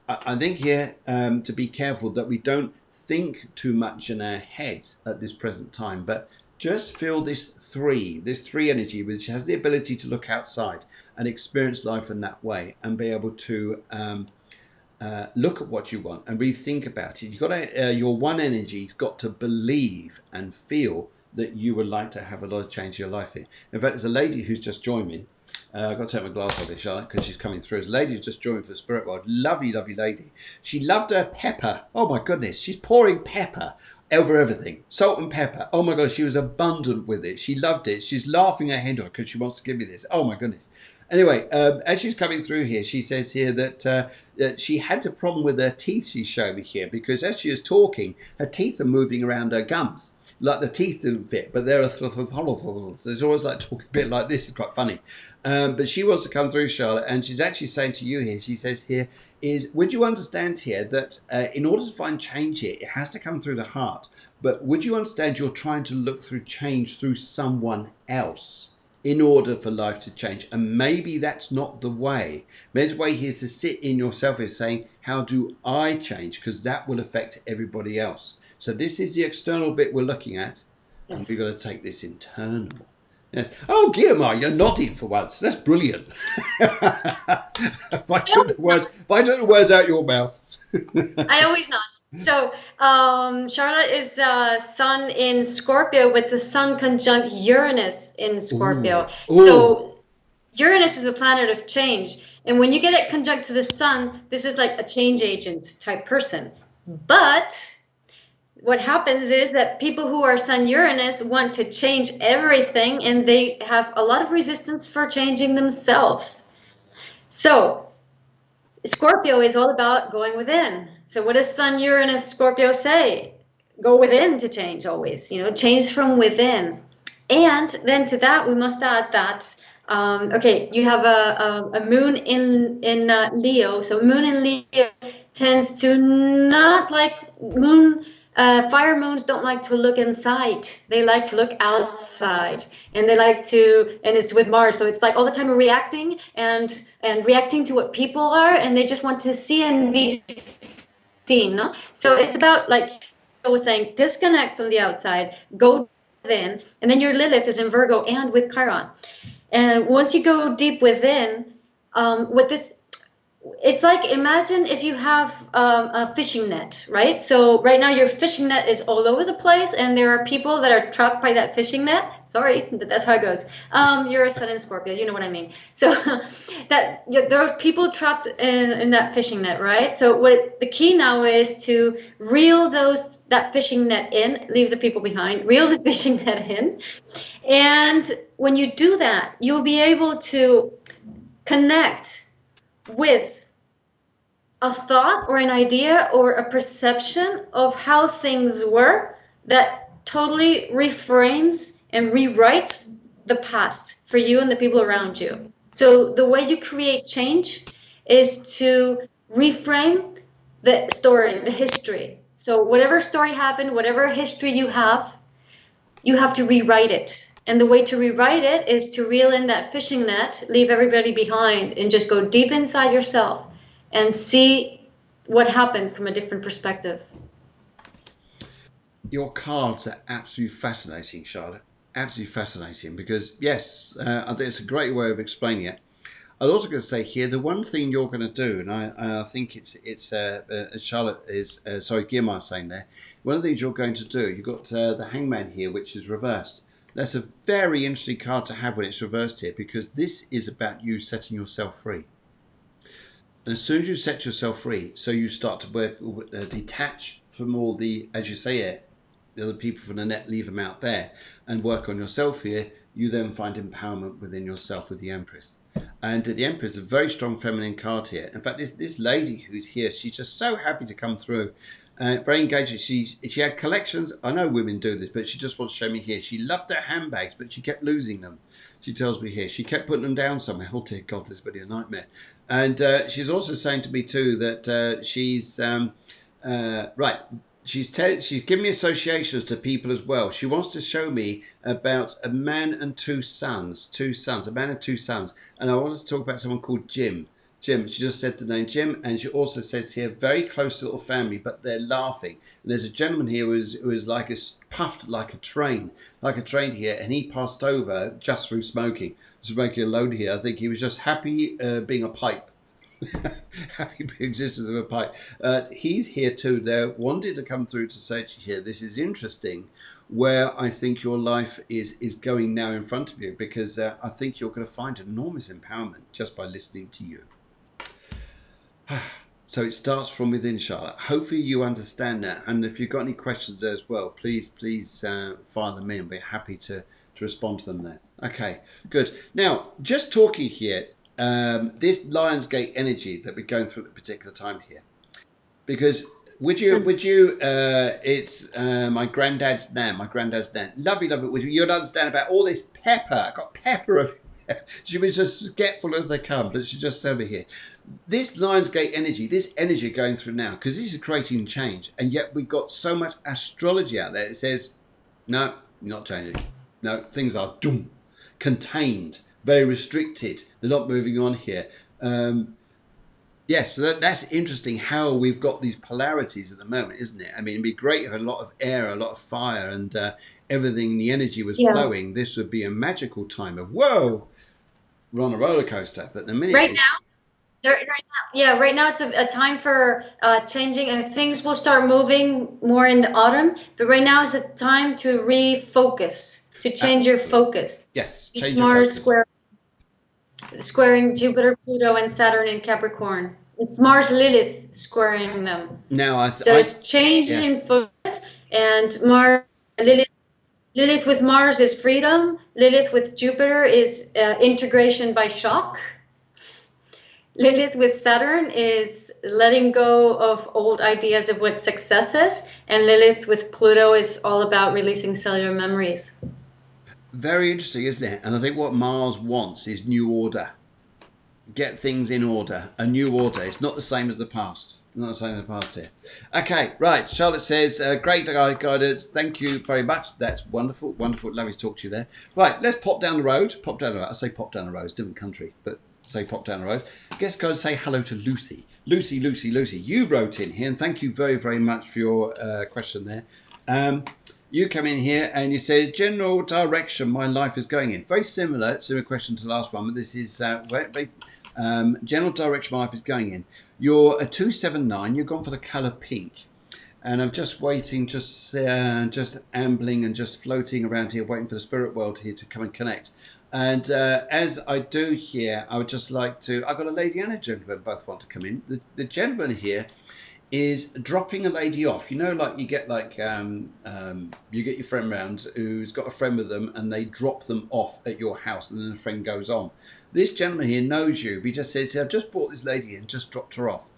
I think here to be careful that we don't think too much in our heads at this present time, but just feel this 3 energy, which has the ability to look outside and experience life in that way and be able to look at what you want and rethink about it. You've got to, your 1 energy's got to believe and feel that you would like to have a lot of change in your life here. In fact, there's a lady who's just joined me. I've got to take my glass off this, Charlotte, because she's coming through. There's a lady who's just joined for the Spirit World. Lovely, lovely lady. She loved her pepper. Oh my goodness, she's pouring pepper over everything. Salt and pepper. Oh my God, she was abundant with it. She loved it. She's laughing her head off because she wants to give me this. Oh my goodness. Anyway, as she's coming through here, she says here that she had a problem with her teeth, she's showing me here, because as she is talking, her teeth are moving around her gums. Like the teeth didn't fit, but they're there's always like talking a bit like this. It's quite funny. But she wants to come through, Charlotte, and she's actually saying to you here, she says here, would you understand here that in order to find change here, it has to come through the heart. But would you understand you're trying to look through change through someone else in order for life to change? And maybe that's not the way. Maybe the way here to sit in yourself is saying, how do I change? Because that will affect everybody else. So this is the external bit we're looking at. Yes. And we've got to take this internal. Yes. Oh, Guillermo, you're nodding for once. That's brilliant. If I took the words out your mouth. I always nod. So Charlotte is sun in Scorpio, but it's a sun conjunct Uranus in Scorpio. Ooh. So Uranus is a planet of change. And when you get it conjunct to the sun, this is like a change agent type person. But what happens is that people who are sun Uranus want to change everything, and they have a lot of resistance for changing themselves. So Scorpio is all about going within. So what does sun Uranus Scorpio say? Go within to change always, change from within. And then to that, we must add that, okay, you have a moon in Leo. So moon in Leo tends to not like fire moons don't like to look inside. They like to look outside, and they like to, and it's with Mars. So it's like all the time reacting and reacting to what people are, and they just want to see and be seen. No? So it's about, like I was saying, disconnect from the outside, go within, and then your Lilith is in Virgo and with Chiron. And once you go deep within, it's like, imagine if you have a fishing net, right? So right now your fishing net is all over the place, and there are people that are trapped by that fishing net. Sorry, that's how it goes. You're a sun in Scorpio, you know what I mean. So those people trapped in that fishing net, right? So what the key now is to reel that fishing net in, leave the people behind, reel the fishing net in, And when you do that, you'll be able to connect with a thought or an idea or a perception of how things were that totally reframes and rewrites the past for you and the people around you. So the way you create change is to reframe the story, the history. So whatever story happened, whatever history you have to rewrite it. And the way to rewrite it is to reel in that fishing net, leave everybody behind, and just go deep inside yourself and see what happened from a different perspective. Your cards are absolutely fascinating, Charlotte. Absolutely fascinating, because yes, I think it's a great way of explaining it. I'm also going to say here, the one thing you're going to do, and I think it's Charlotte is, sorry, Guillermo is saying there, one of the things you're going to do, you've got the Hangman here, which is reversed. That's a very interesting card to have when it's reversed here, because this is about you setting yourself free. And as soon as you set yourself free, so you start to detach from all the, as you say, the other people from the net, leave them out there, and work on yourself here, you then find empowerment within yourself with the Empress. And the Empress is a very strong feminine card here. In fact, this lady who's here, she's just so happy to come through. Very engaging. She had collections. I know women do this, but she just wants to show me here. She loved her handbags, but she kept losing them. She tells me here. She kept putting them down somewhere. Oh, dear God, this is really a nightmare. And she's also saying to me, too, that she's... right. She's giving me associations to people as well. She wants to show me about a man and two sons, a man and two sons. And I wanted to talk about someone called Jim. Jim, she just said the name Jim, and she also says here, very close little family, but they're laughing. And there's a gentleman here who is like puffed like a train here, and he passed over just through smoking a load here. I think he was just happy being a pipe. Happy existence of a pipe. He's here too. They wanted to come through to say to you here, this is interesting, where I think your life is going now in front of you, because I think you're going to find enormous empowerment just by listening to you. So it starts from within, Charlotte. Hopefully you understand that, and if you've got any questions there as well, please fire them in. We're happy to respond to them there. Okay, good. Now, just talking here, this Lionsgate energy that we're going through at a particular time here, because would you it's my granddad's nan, lovely, you'd understand about all this pepper. I got pepper everywhere. She was just forgetful as they come, but she's just over here. This Lionsgate energy, this energy going through now, because this is creating change, and yet we've got so much astrology out there. It says, no, you're not changing. No, things are contained, very restricted. They're not moving on here. Yes, so that's interesting how we've got these polarities at the moment, isn't it? I mean, it'd be great if a lot of air, a lot of fire, and everything, the energy was flowing. This would be a magical time of, whoa, we're on a roller coaster. But the minute right now it's a time for changing, and things will start moving more in the autumn. But right now is a time to refocus, to change your focus. Yes, change Mars squaring Jupiter, Pluto, and Saturn in Capricorn. It's Mars Lilith squaring them. Now it's changing focus, and Lilith with Mars is freedom. Lilith with Jupiter is integration by shock. Lilith with Saturn is letting go of old ideas of what success is. And Lilith with Pluto is all about releasing cellular memories. Very interesting, isn't it? And I think what Mars wants is new order. Get things in order. A new order. It's not the same as the past. Not the same as the past here. Okay, right. Charlotte says, great guidance. Thank you very much. That's wonderful. Wonderful. Lovely to talk to you there. Right, let's pop down the road. I say pop down the road. It's a different country, but say pop down the road. Let's go and say hello to Lucy. Lucy. You wrote in here, and thank you very, very much for your question there. You come in here and you say, general direction my life is going in. Very similar question to the last one, but this is general direction my life is going in. You're a 279, you've gone for the colour pink. And I'm just waiting, just ambling and just floating around here, waiting for the spirit world here to come and connect. And as I do here, I would just like to, I've got a lady and a gentleman both want to come in. The gentleman here is dropping a lady off. You know, like you get you get your friend round who's got a friend with them, and they drop them off at your house, and then the friend goes on. This gentleman here knows you, but he just says, "I've just brought this lady in, just dropped her off."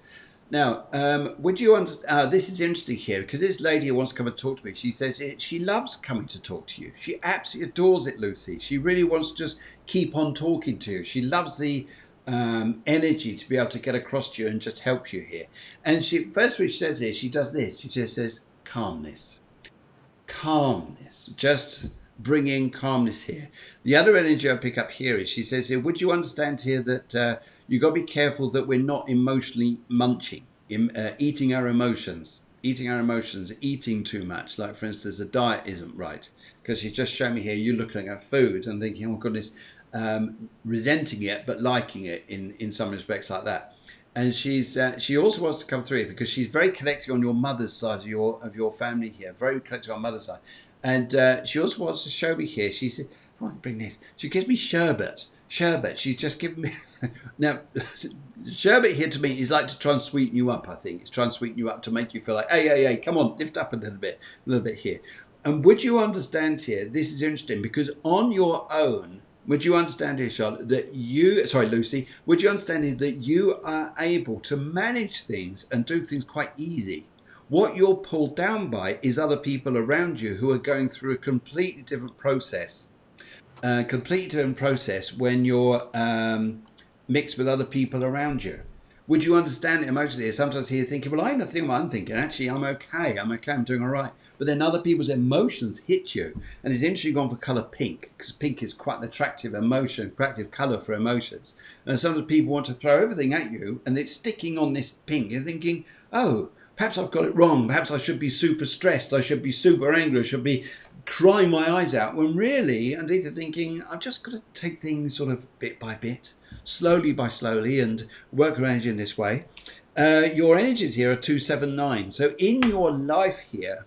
Now, would you understand? This is interesting here because this lady who wants to come and talk to me. She says she loves coming to talk to you. She absolutely adores it, Lucy. She really wants to just keep on talking to you. She loves the energy to be able to get across to you and just help you here. And she first, what she says is she does this. She just says calmness, calmness. Just bringing calmness here. The other energy I pick up here is she says here, would you understand here that you got to be careful that we're not emotionally munching, eating our emotions, eating too much. Like for instance, the diet isn't right, because she's just shown me here, you're looking at food and thinking, oh goodness, resenting it but liking it in some respects like that. And she also wants to come through because she's very connected on your mother's side of your family here, very connected on mother's side. And she also wants to show me here. She said, "I want to bring this." She gives me sherbet. Sherbet. She's just given me now. Sherbet here to me is like to try and sweeten you up. I think it's trying to sweeten you up to make you feel like, hey, come on, lift up a little bit here. And would you understand here? This is interesting because on your own, would you understand here, Charlotte, that Lucy, would you understand here that you are able to manage things and do things quite easy? What you're pulled down by is other people around you who are going through a completely different process. When you're mixed with other people around you. Would you understand it emotionally? Sometimes you're thinking, well, I know what I'm thinking. Actually, I'm okay, I'm doing all right. But then other people's emotions hit you. And it's interesting going for colour pink, because pink is quite an attractive colour for emotions. And sometimes people want to throw everything at you, and it's sticking on this pink. You're thinking, oh, perhaps I've got it wrong. Perhaps I should be super stressed. I should be super angry. I should be crying my eyes out. When really, I'm either thinking, I've just got to take things sort of bit by bit, slowly by slowly, and work around you in this way. Your energies here are 279. So in your life here,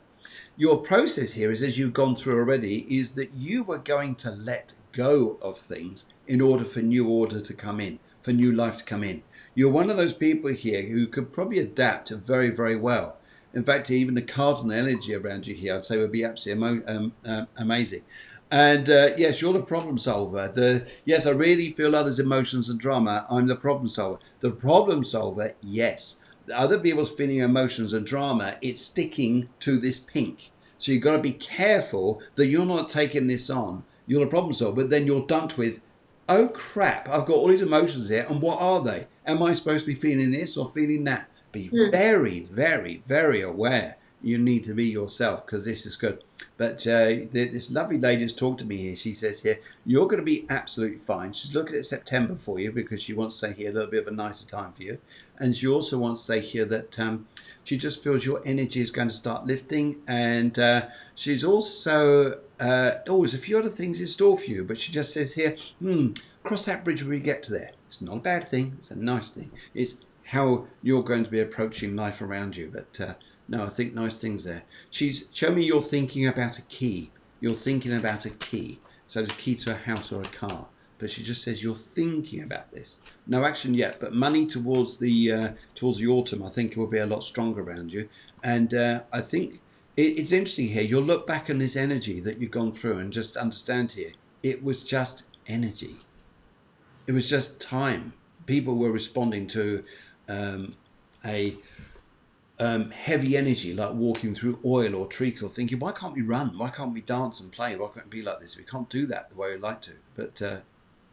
your process here is, as you've gone through already, is that you were going to let go of things in order for new order to come in, for new life to come in. You're one of those people here who could probably adapt very, very well. In fact, even the cardinal energy around you here, I'd say, would be absolutely amazing. And yes, you're the problem solver. Yes, I really feel others' emotions and drama. I'm the problem solver. The problem solver, yes. Other people's feeling emotions and drama, it's sticking to this pink. So you've got to be careful that you're not taking this on. You're the problem solver, but then you're dumped with, oh crap, I've got all these emotions here, and what are they? Am I supposed to be feeling this or feeling that? Be very, very, very aware. You need to be yourself, because this is good. But this lovely lady has talked to me here. She says here, you're going to be absolutely fine. She's looking at September for you because she wants to say here a little bit of a nicer time for you. And she also wants to say here that she just feels your energy is going to start lifting. And she's also, there's a few other things in store for you. But she just says here, cross that bridge when we get to there. It's not a bad thing. It's a nice thing. It's how you're going to be approaching life around you. But no, I think nice things there. She's shown me you're thinking about a key. You're thinking about a key. So it's a key to a house or a car. But she just says you're thinking about this. No action yet, but money towards the autumn, I think, will be a lot stronger around you. And I think it's interesting here. You'll look back on this energy that you've gone through and just understand here. It was just energy. It was just time. People were responding to a heavy energy, like walking through oil or treacle, thinking, why can't we run? Why can't we dance and play? Why can't it be like this? We can't do that the way we'd like to. But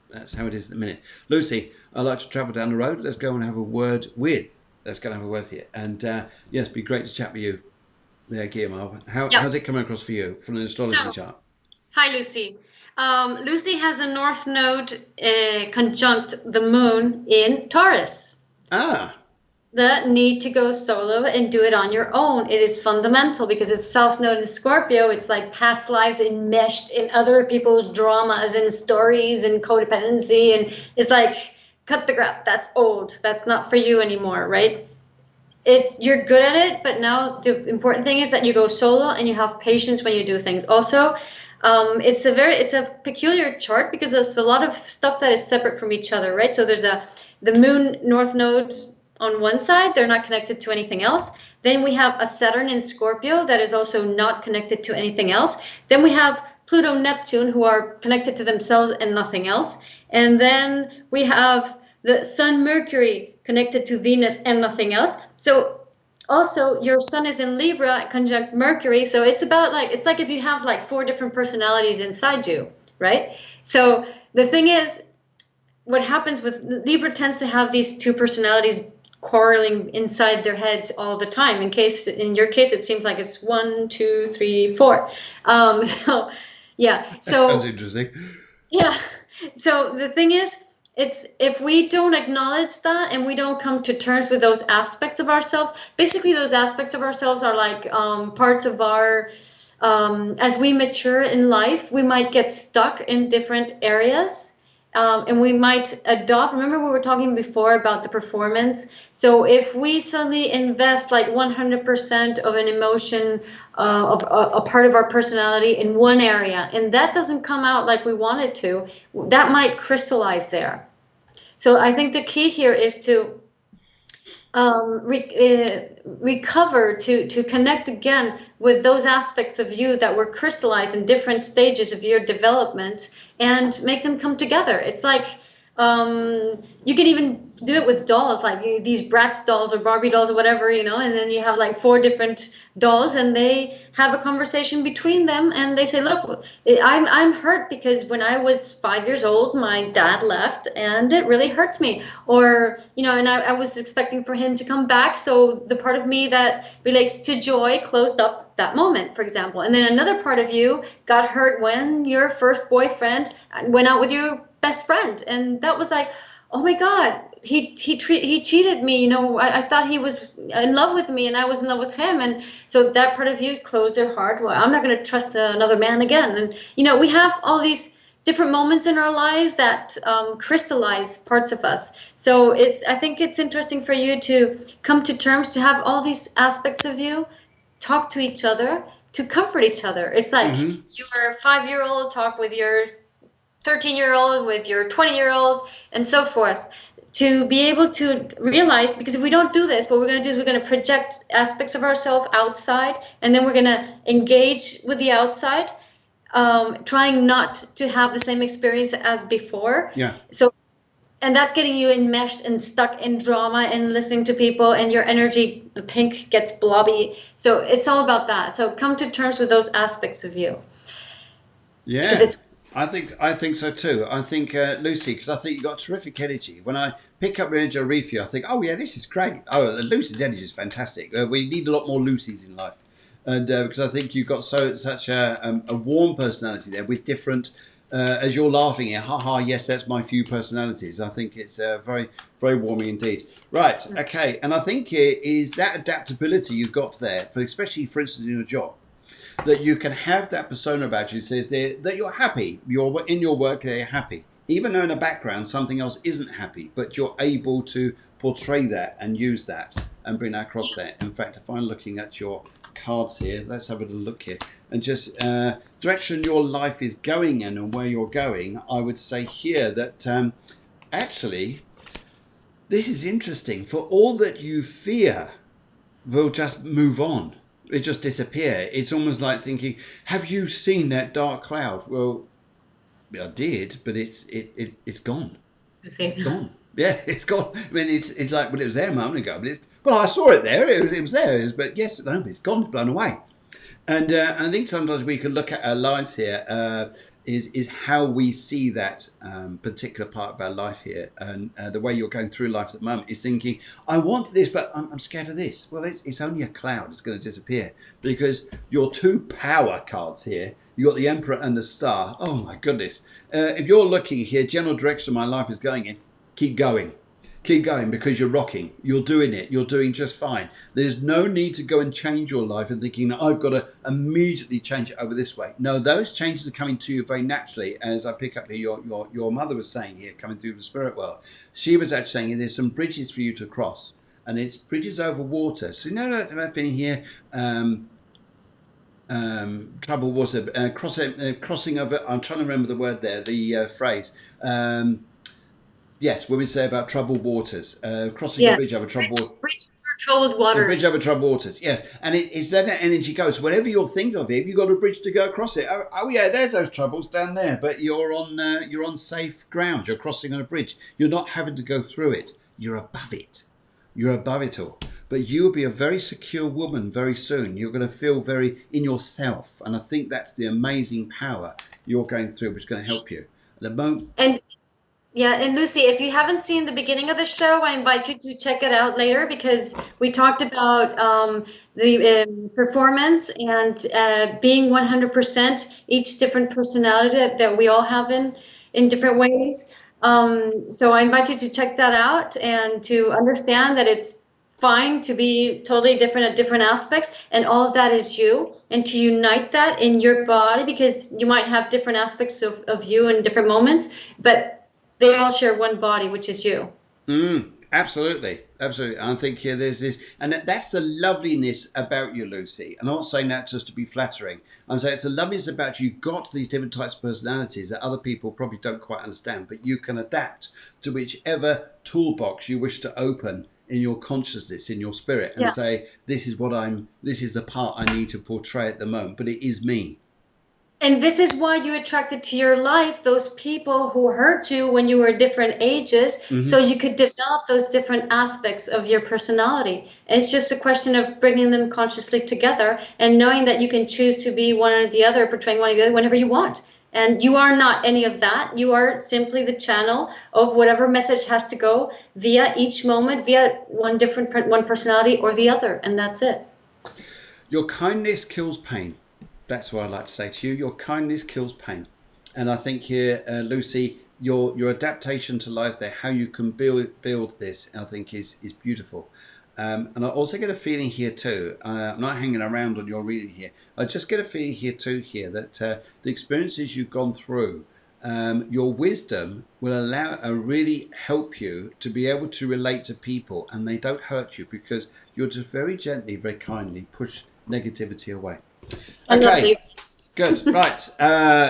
that's how it is at the minute. Lucy, I'd like to travel down the road. Let's go and have a word with. Let's go and have a word here. And yes, it'd be great to chat with you there, Guillermo. How's it coming across for you from an astrology chart? Hi, Lucy. Lucy has a north node conjunct the moon in Taurus. The need to go solo and do it on your own. It is fundamental because it's south node in Scorpio. It's like past lives enmeshed in other people's dramas and stories and codependency. And it's like, cut the crap. That's old. That's not for you anymore, right? You're good at it, but now the important thing is that you go solo and you have patience when you do things. Also, it's a peculiar chart because there's a lot of stuff that is separate from each other, right? So there's the moon north node on one side. They're not connected to anything else. Then we have a Saturn in Scorpio that is also not connected to anything else. Then we have Pluto, Neptune, who are connected to themselves and nothing else. And then we have the Sun, Mercury connected to Venus and nothing else. So also your Sun is in Libra conjunct Mercury. So it's about like, it's like if you have like 4 different personalities inside you, right? So the thing is, what happens with Libra tends to have these 2 personalities quarreling inside their head all the time. In your case, it seems like it's 1, 2, 3, 4. So yeah. That So sounds interesting. yeah. So the thing is, it's if we don't acknowledge that and we don't come to terms with those aspects of ourselves, basically those aspects of ourselves are like parts of our, as we mature in life, we might get stuck in different areas. And we might adopt, remember we were talking before about the performance. So if we suddenly invest like 100% of an emotion, a part of our personality in one area, and that doesn't come out like we want it to, that might crystallize there. So I think the key here is to recover, to connect again with those aspects of you that were crystallized in different stages of your development and make them come together. It's like you can even do it with dolls, like these Bratz dolls or Barbie dolls or whatever, and then you have like 4 different dolls and they have a conversation between them and they say, look, I'm hurt because when I was 5 years old, my dad left and it really hurts me. Or, and I was expecting for him to come back. So the part of me that relates to joy closed up that moment, for example. And then another part of you got hurt when your first boyfriend went out with your best friend. And that was like, oh my God, he cheated me. I thought he was in love with me and I was in love with him. And so that part of you closed their heart. Well, I'm not going to trust another man again. And, we have all these different moments in our lives that crystallize parts of us. So I think it's interesting for you to come to terms, to have all these aspects of you talk to each other, to comfort each other. It's like your 5-year-old talk with your 13-year-old, with your 20-year-old, and so forth, to be able to realize, because if we don't do this, what we're going to do is we're going to project aspects of ourselves outside, and then we're going to engage with the outside, trying not to have the same experience as before. Yeah. So, and that's getting you enmeshed and stuck in drama and listening to people, and your energy, the pink, gets blobby. So it's all about that. So come to terms with those aspects of you. Yeah. I think so too. I think, Lucy, because I think you've got terrific energy. When I pick up your energy, I read for you, I think, oh yeah, this is great. Oh, Lucy's energy is fantastic. We need a lot more Lucys in life. And because I think you've got such a warm personality there with different, as you're laughing here, haha, yes, that's my few personalities. I think it's very, very warming indeed. Right, okay. And I think it is that adaptability you've got there, especially, for instance, in a job, that you can have that persona about you that says that you're happy. You're in your work, they're happy. Even though in the background something else isn't happy, but you're able to portray that and use that and bring that across there. In fact, if I'm looking at your cards here, let's have a little look here. And just direction your life is going in and where you're going, I would say here that actually, this is interesting. For all that you fear will just move on. It just disappear. It's almost like thinking, have you seen that dark cloud? Well, I did, but it's gone. It's gone. Yeah, it's gone. I mean, it's like, well, it was there a moment ago, but I saw it there. It was there, but yes, no, it's gone, blown away. And I think sometimes we can look at our lives here. Is how we see that particular part of our life here, and the way you're going through life at the moment is thinking, I want this, but I'm scared of this. Well, it's only a cloud. It's going to disappear because your 2 power cards here, you got the Emperor and the Star. Oh my goodness. If you're looking here, general direction my life is going in, keep going. Keep going because you're rocking. You're doing it. You're doing just fine. There's no need to go and change your life and thinking, I've got to immediately change it over this way. No, those changes are coming to you very naturally. As I pick up here, your mother was saying here, coming through the spirit world, she was actually saying there's some bridges for you to cross. And it's bridges over water. So you know that thing here, trouble water, crossing over, I'm trying to remember the word there, the phrase, Yes, when we say about troubled waters, crossing a Yeah. bridge over troubled waters. Bridge over troubled A bridge waters. over troubled waters, yes. And it's then that energy goes. Whatever you're thinking of, if you've got a bridge to go across it. Oh yeah, there's those troubles down there, but you're on safe ground. You're crossing on a bridge. You're not having to go through it. You're above it. You're above it all. But you will be a very secure woman very soon. You're going to feel very in yourself, and I think that's the amazing power you're going through, which is going to help you. At the moment, And yeah, and Lucy, if you haven't seen the beginning of the show, I invite you to check it out later because we talked about the performance and being 100% each different personality that we all have in different ways. So I invite you to check that out and to understand that it's fine to be totally different at different aspects, and all of that is you, and to unite that in your body because you might have different aspects of you in different moments, but they all share one body, which is you. Absolutely, absolutely. I think here there's this, and that's the loveliness about you, Lucy. And I'm not saying that just to be flattering. I'm saying it's the loveliness about you. You've got these different types of personalities that other people probably don't quite understand, but you can adapt to whichever toolbox you wish to open in your consciousness, in your spirit, and say, this is the part I need to portray at the moment, but it is me. And this is why you attracted to your life those people who hurt you when you were different ages, so you could develop those different aspects of your personality. And it's just a question of bringing them consciously together and knowing that you can choose to be one or the other, portraying one or the other whenever you want. And you are not any of that. You are simply the channel of whatever message has to go via each moment, via one personality or the other, and that's it. Your kindness kills pain. That's what I'd like to say to you. Your kindness kills pain. And I think here, Lucy, your adaptation to life there, how you can build this, I think is beautiful. And I also get a feeling here too, I'm not hanging around on your reading here, I just get a feeling here too that the experiences you've gone through, your wisdom will really help you to be able to relate to people and they don't hurt you because you'll just very gently, very kindly push negativity away. Okay, good. Right.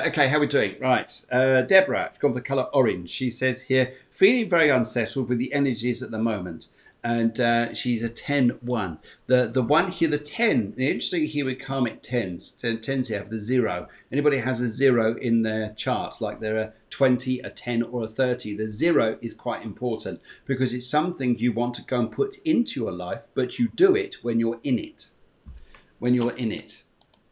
Okay, how are we doing? Right. Deborah, she's gone for the colour orange. She says here, feeling very unsettled with the energies at the moment. And she's a 10-1. The one here, the 10, interesting here with karmic 10s. 10s here have the 0. Anybody has a 0 in their chart, like they're a 20, a 10 or a 30, the 0 is quite important because it's something you want to go and put into your life, but you do it when you're in it. When you're in it.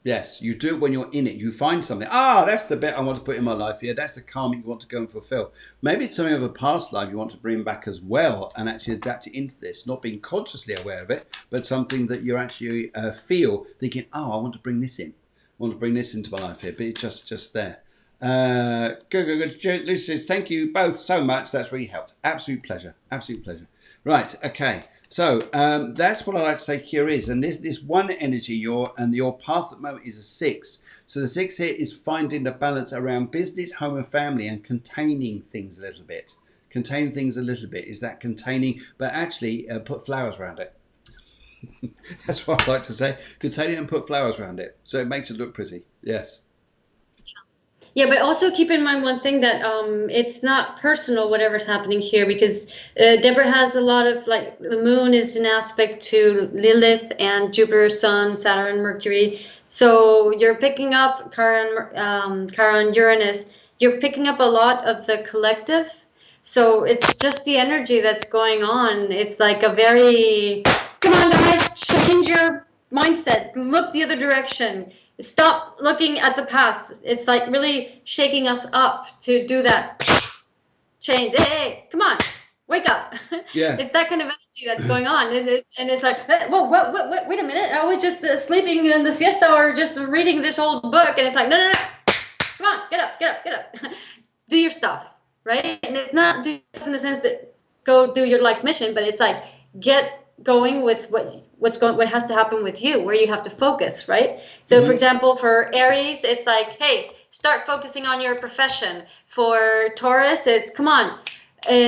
Yes, you do it when you're in it. You find something. That's the bit I want to put in my life here. That's the karma you want to go and fulfill. Maybe it's something of a past life you want to bring back as well and actually adapt it into this. Not being consciously aware of it, but something that you actually feel, thinking, I want to bring this in. I want to bring this into my life here. But it's just there. Good. Lucy, thank you both so much. That's really helped. Absolute pleasure. Absolute pleasure. Right, okay. So that's what I like to say here is, and this one energy, your path at the moment is a 6. So the 6 here is finding the balance around business, home and family and containing things a little bit. Contain things a little bit. Is that containing, but actually put flowers around it. That's what I like to say. Contain it and put flowers around it. So it makes it look pretty. Yes. Yeah, but also keep in mind one thing that it's not personal, whatever's happening here, because Deborah has a lot of, like, the moon is an aspect to Lilith and Jupiter, Sun, Saturn, Mercury. So you're picking up Chiron, Uranus. You're picking up a lot of the collective. So it's just the energy that's going on. It's like a very, come on guys, change your mindset. Look the other direction. Stop looking at the past. It's like really shaking us up to do that change. Hey, come on, wake up. Yeah. It's that kind of energy that's going on. And it's like, whoa, wait a minute. I was just sleeping in the siesta or just reading this old book. And it's like, no. Come on, get up. Do your stuff, right? And it's not do stuff in the sense that go do your life mission, but it's like get going with what has to happen with you, where you have to focus, right? So for example, for Aries, it's like, hey, start focusing on your profession. For Taurus, it's come on,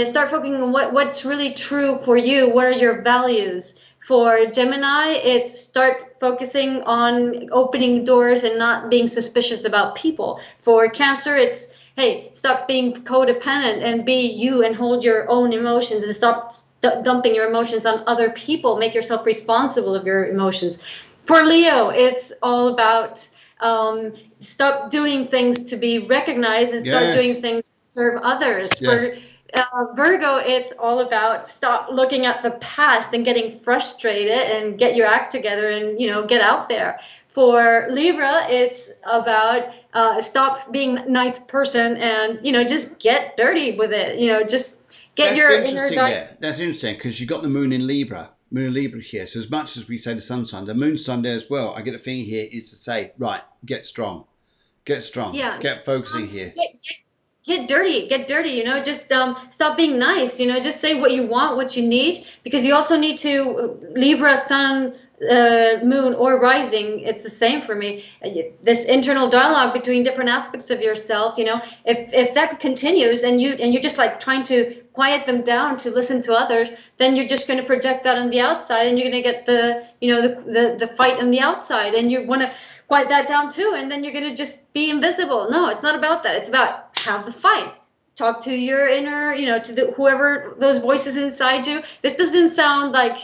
start focusing on what's really true for you. What are your values? For Gemini, it's start focusing on opening doors and not being suspicious about people. For Cancer, it's hey, stop being codependent and be you and hold your own emotions and stop dumping your emotions on other people. Make yourself responsible of your emotions. For Leo, it's all about stop doing things to be recognized and start doing things to serve others. For Virgo, it's all about stop looking at the past and getting frustrated and get your act together and, you know, get out there. For Libra, it's about stop being a nice person and, you know, just get dirty with it. You know, just get your inner dark. That's interesting because you got the moon in Libra. Moon in Libra here. So as much as we say the sun sign, the moon sign there as well, I get a feeling here is to say, right, get strong. Get strong. Yeah, get focusing here. Get dirty, you know, just stop being nice, you know, just say what you want, what you need, because you also need to, Libra, sun, moon or rising, it's the same for me. This internal dialogue between different aspects of yourself, you know, if that continues and you're just like trying to quiet them down to listen to others, then you're just going to project that on the outside and you're going to get the, you know, the fight on the outside, and you want to quiet that down too, and then you're going to just be invisible. No, it's not about that. It's about have the fight. Talk to your inner, you know, to whoever those voices inside you. This doesn't sound like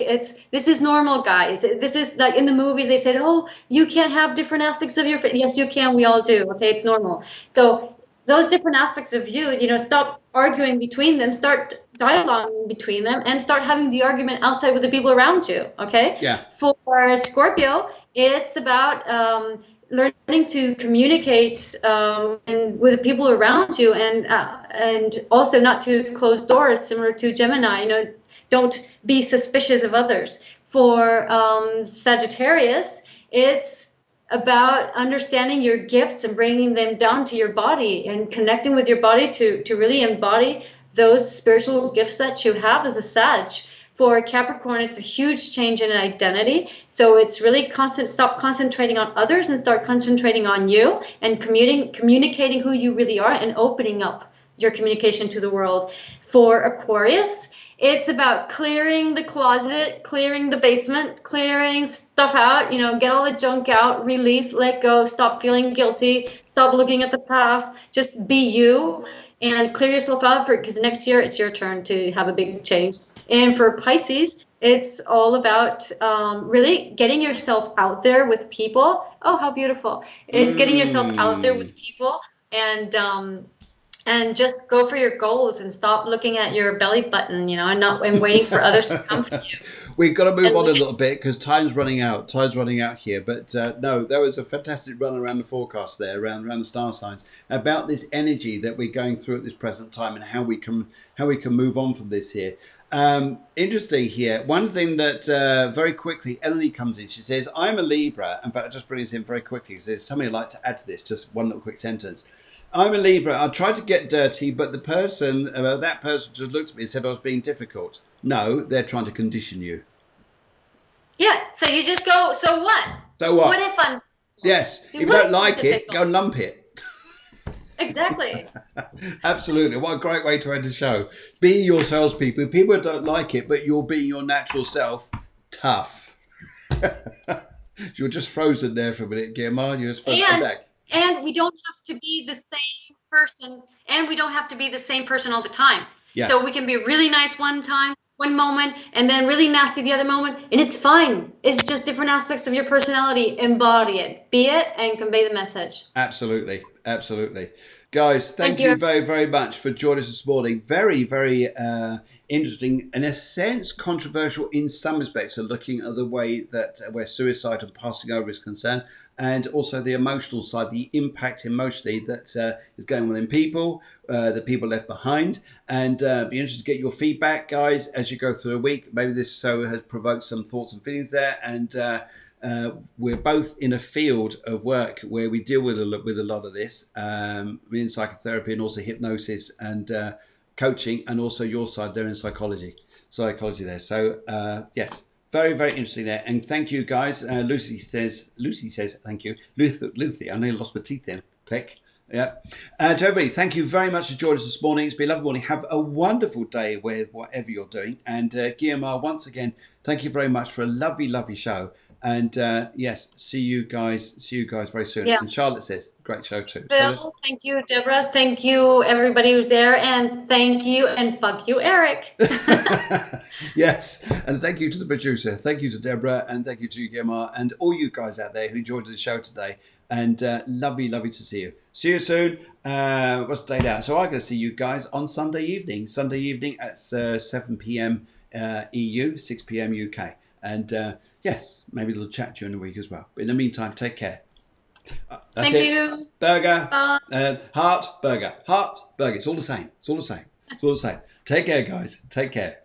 this is normal, guys. This is like in the movies they said, oh, you can't have different aspects of your face. Yes, you can. We all do. Okay, it's normal. So those different aspects of you, you know, stop arguing between them, start dialoguing between them, and start having the argument outside with the people around you. Okay. Yeah. For Scorpio, it's about learning to communicate and with the people around you, and also not to close doors, similar to Gemini. You know, don't be suspicious of others. For Sagittarius, it's about understanding your gifts and bringing them down to your body and connecting with your body to really embody those spiritual gifts that you have as a Sag. For Capricorn, it's a huge change in identity. So it's really stop concentrating on others and start concentrating on you and communicating who you really are and opening up your communication to the world. For Aquarius, it's about clearing the closet, clearing the basement, clearing stuff out, you know, get all the junk out, release, let go, stop feeling guilty, stop looking at the past, just be you and clear yourself out for it, because next year it's your turn to have a big change. And for Pisces, it's all about really getting yourself out there with people. Oh, how beautiful. It's getting yourself out there with people and just go for your goals and stop looking at your belly button, you know, and waiting for others to come for you. We've got to move on a little bit because time's running out. Time's running out here. But no, there was a fantastic run around the forecast there, around the star signs, about this energy that we're going through at this present time and how we can move on from this here. Interesting here. One thing that very quickly, Eleni comes in. She says, I'm a Libra. In fact, I'll just bring this in very quickly because there's something I'd like to add to this. Just one little quick sentence. I'm a Libra. I tried to get dirty, but that person just looked at me and said I was being difficult. No, they're trying to condition you. Yeah. So you just go, so what? So what? What if I'm... Yes. If you don't like it, go lump it. Exactly. Absolutely. What a great way to end the show. Be yourselves, people. If people don't like it, but you're being your natural self, tough. You're just frozen there for a minute, Guillermo. You're just frozen back. And we don't have to be the same person, and we don't have to be the same person all the time. Yeah. So we can be really nice one moment, and then really nasty the other moment, and it's fine. It's just different aspects of your personality. Embody it, be it, and convey the message. Absolutely, absolutely. Guys, thank you very, very much for joining us this morning. Very, very interesting, in a sense, controversial in some respects, so looking at the way that where suicide and passing over is concerned, and also the emotional side, the impact emotionally that is going on in people, the people left behind. And be interested to get your feedback, guys, as you go through the week. Maybe this show has provoked some thoughts and feelings there. And we're both in a field of work where we deal with a lot of this, in psychotherapy and also hypnosis and coaching, and also your side there in psychology there. So yes. Very, very interesting there. And thank you, guys. Lucy says, thank you. Lucy, I nearly lost my teeth then. Click. Yeah. To everybody, thank you very much for joining us this morning. It's been a lovely morning. Have a wonderful day with whatever you're doing. And Guillermo, once again, thank you very much for a lovely, lovely show. And yes, see you guys very soon. Yeah. And Charlotte says, great show too. Phil, thank you, Deborah. Thank you, everybody who's there. And thank you, and fuck you, Eric. Yes, and thank you to the producer. Thank you to Deborah, and thank you to you, Gemma, and all you guys out there who joined the show today. And lovely to see you. See you soon. What's the date out? So I'm going to see you guys on Sunday evening. Sunday evening at 7 p.m. EU, 6 p.m. UK. And yes, maybe a little chat during the week as well. But in the meantime, take care. That's Thank it. you. Burger, heart, burger, heart, burger. It's all the same. It's all the same. It's all the same. Take care, guys. Take care.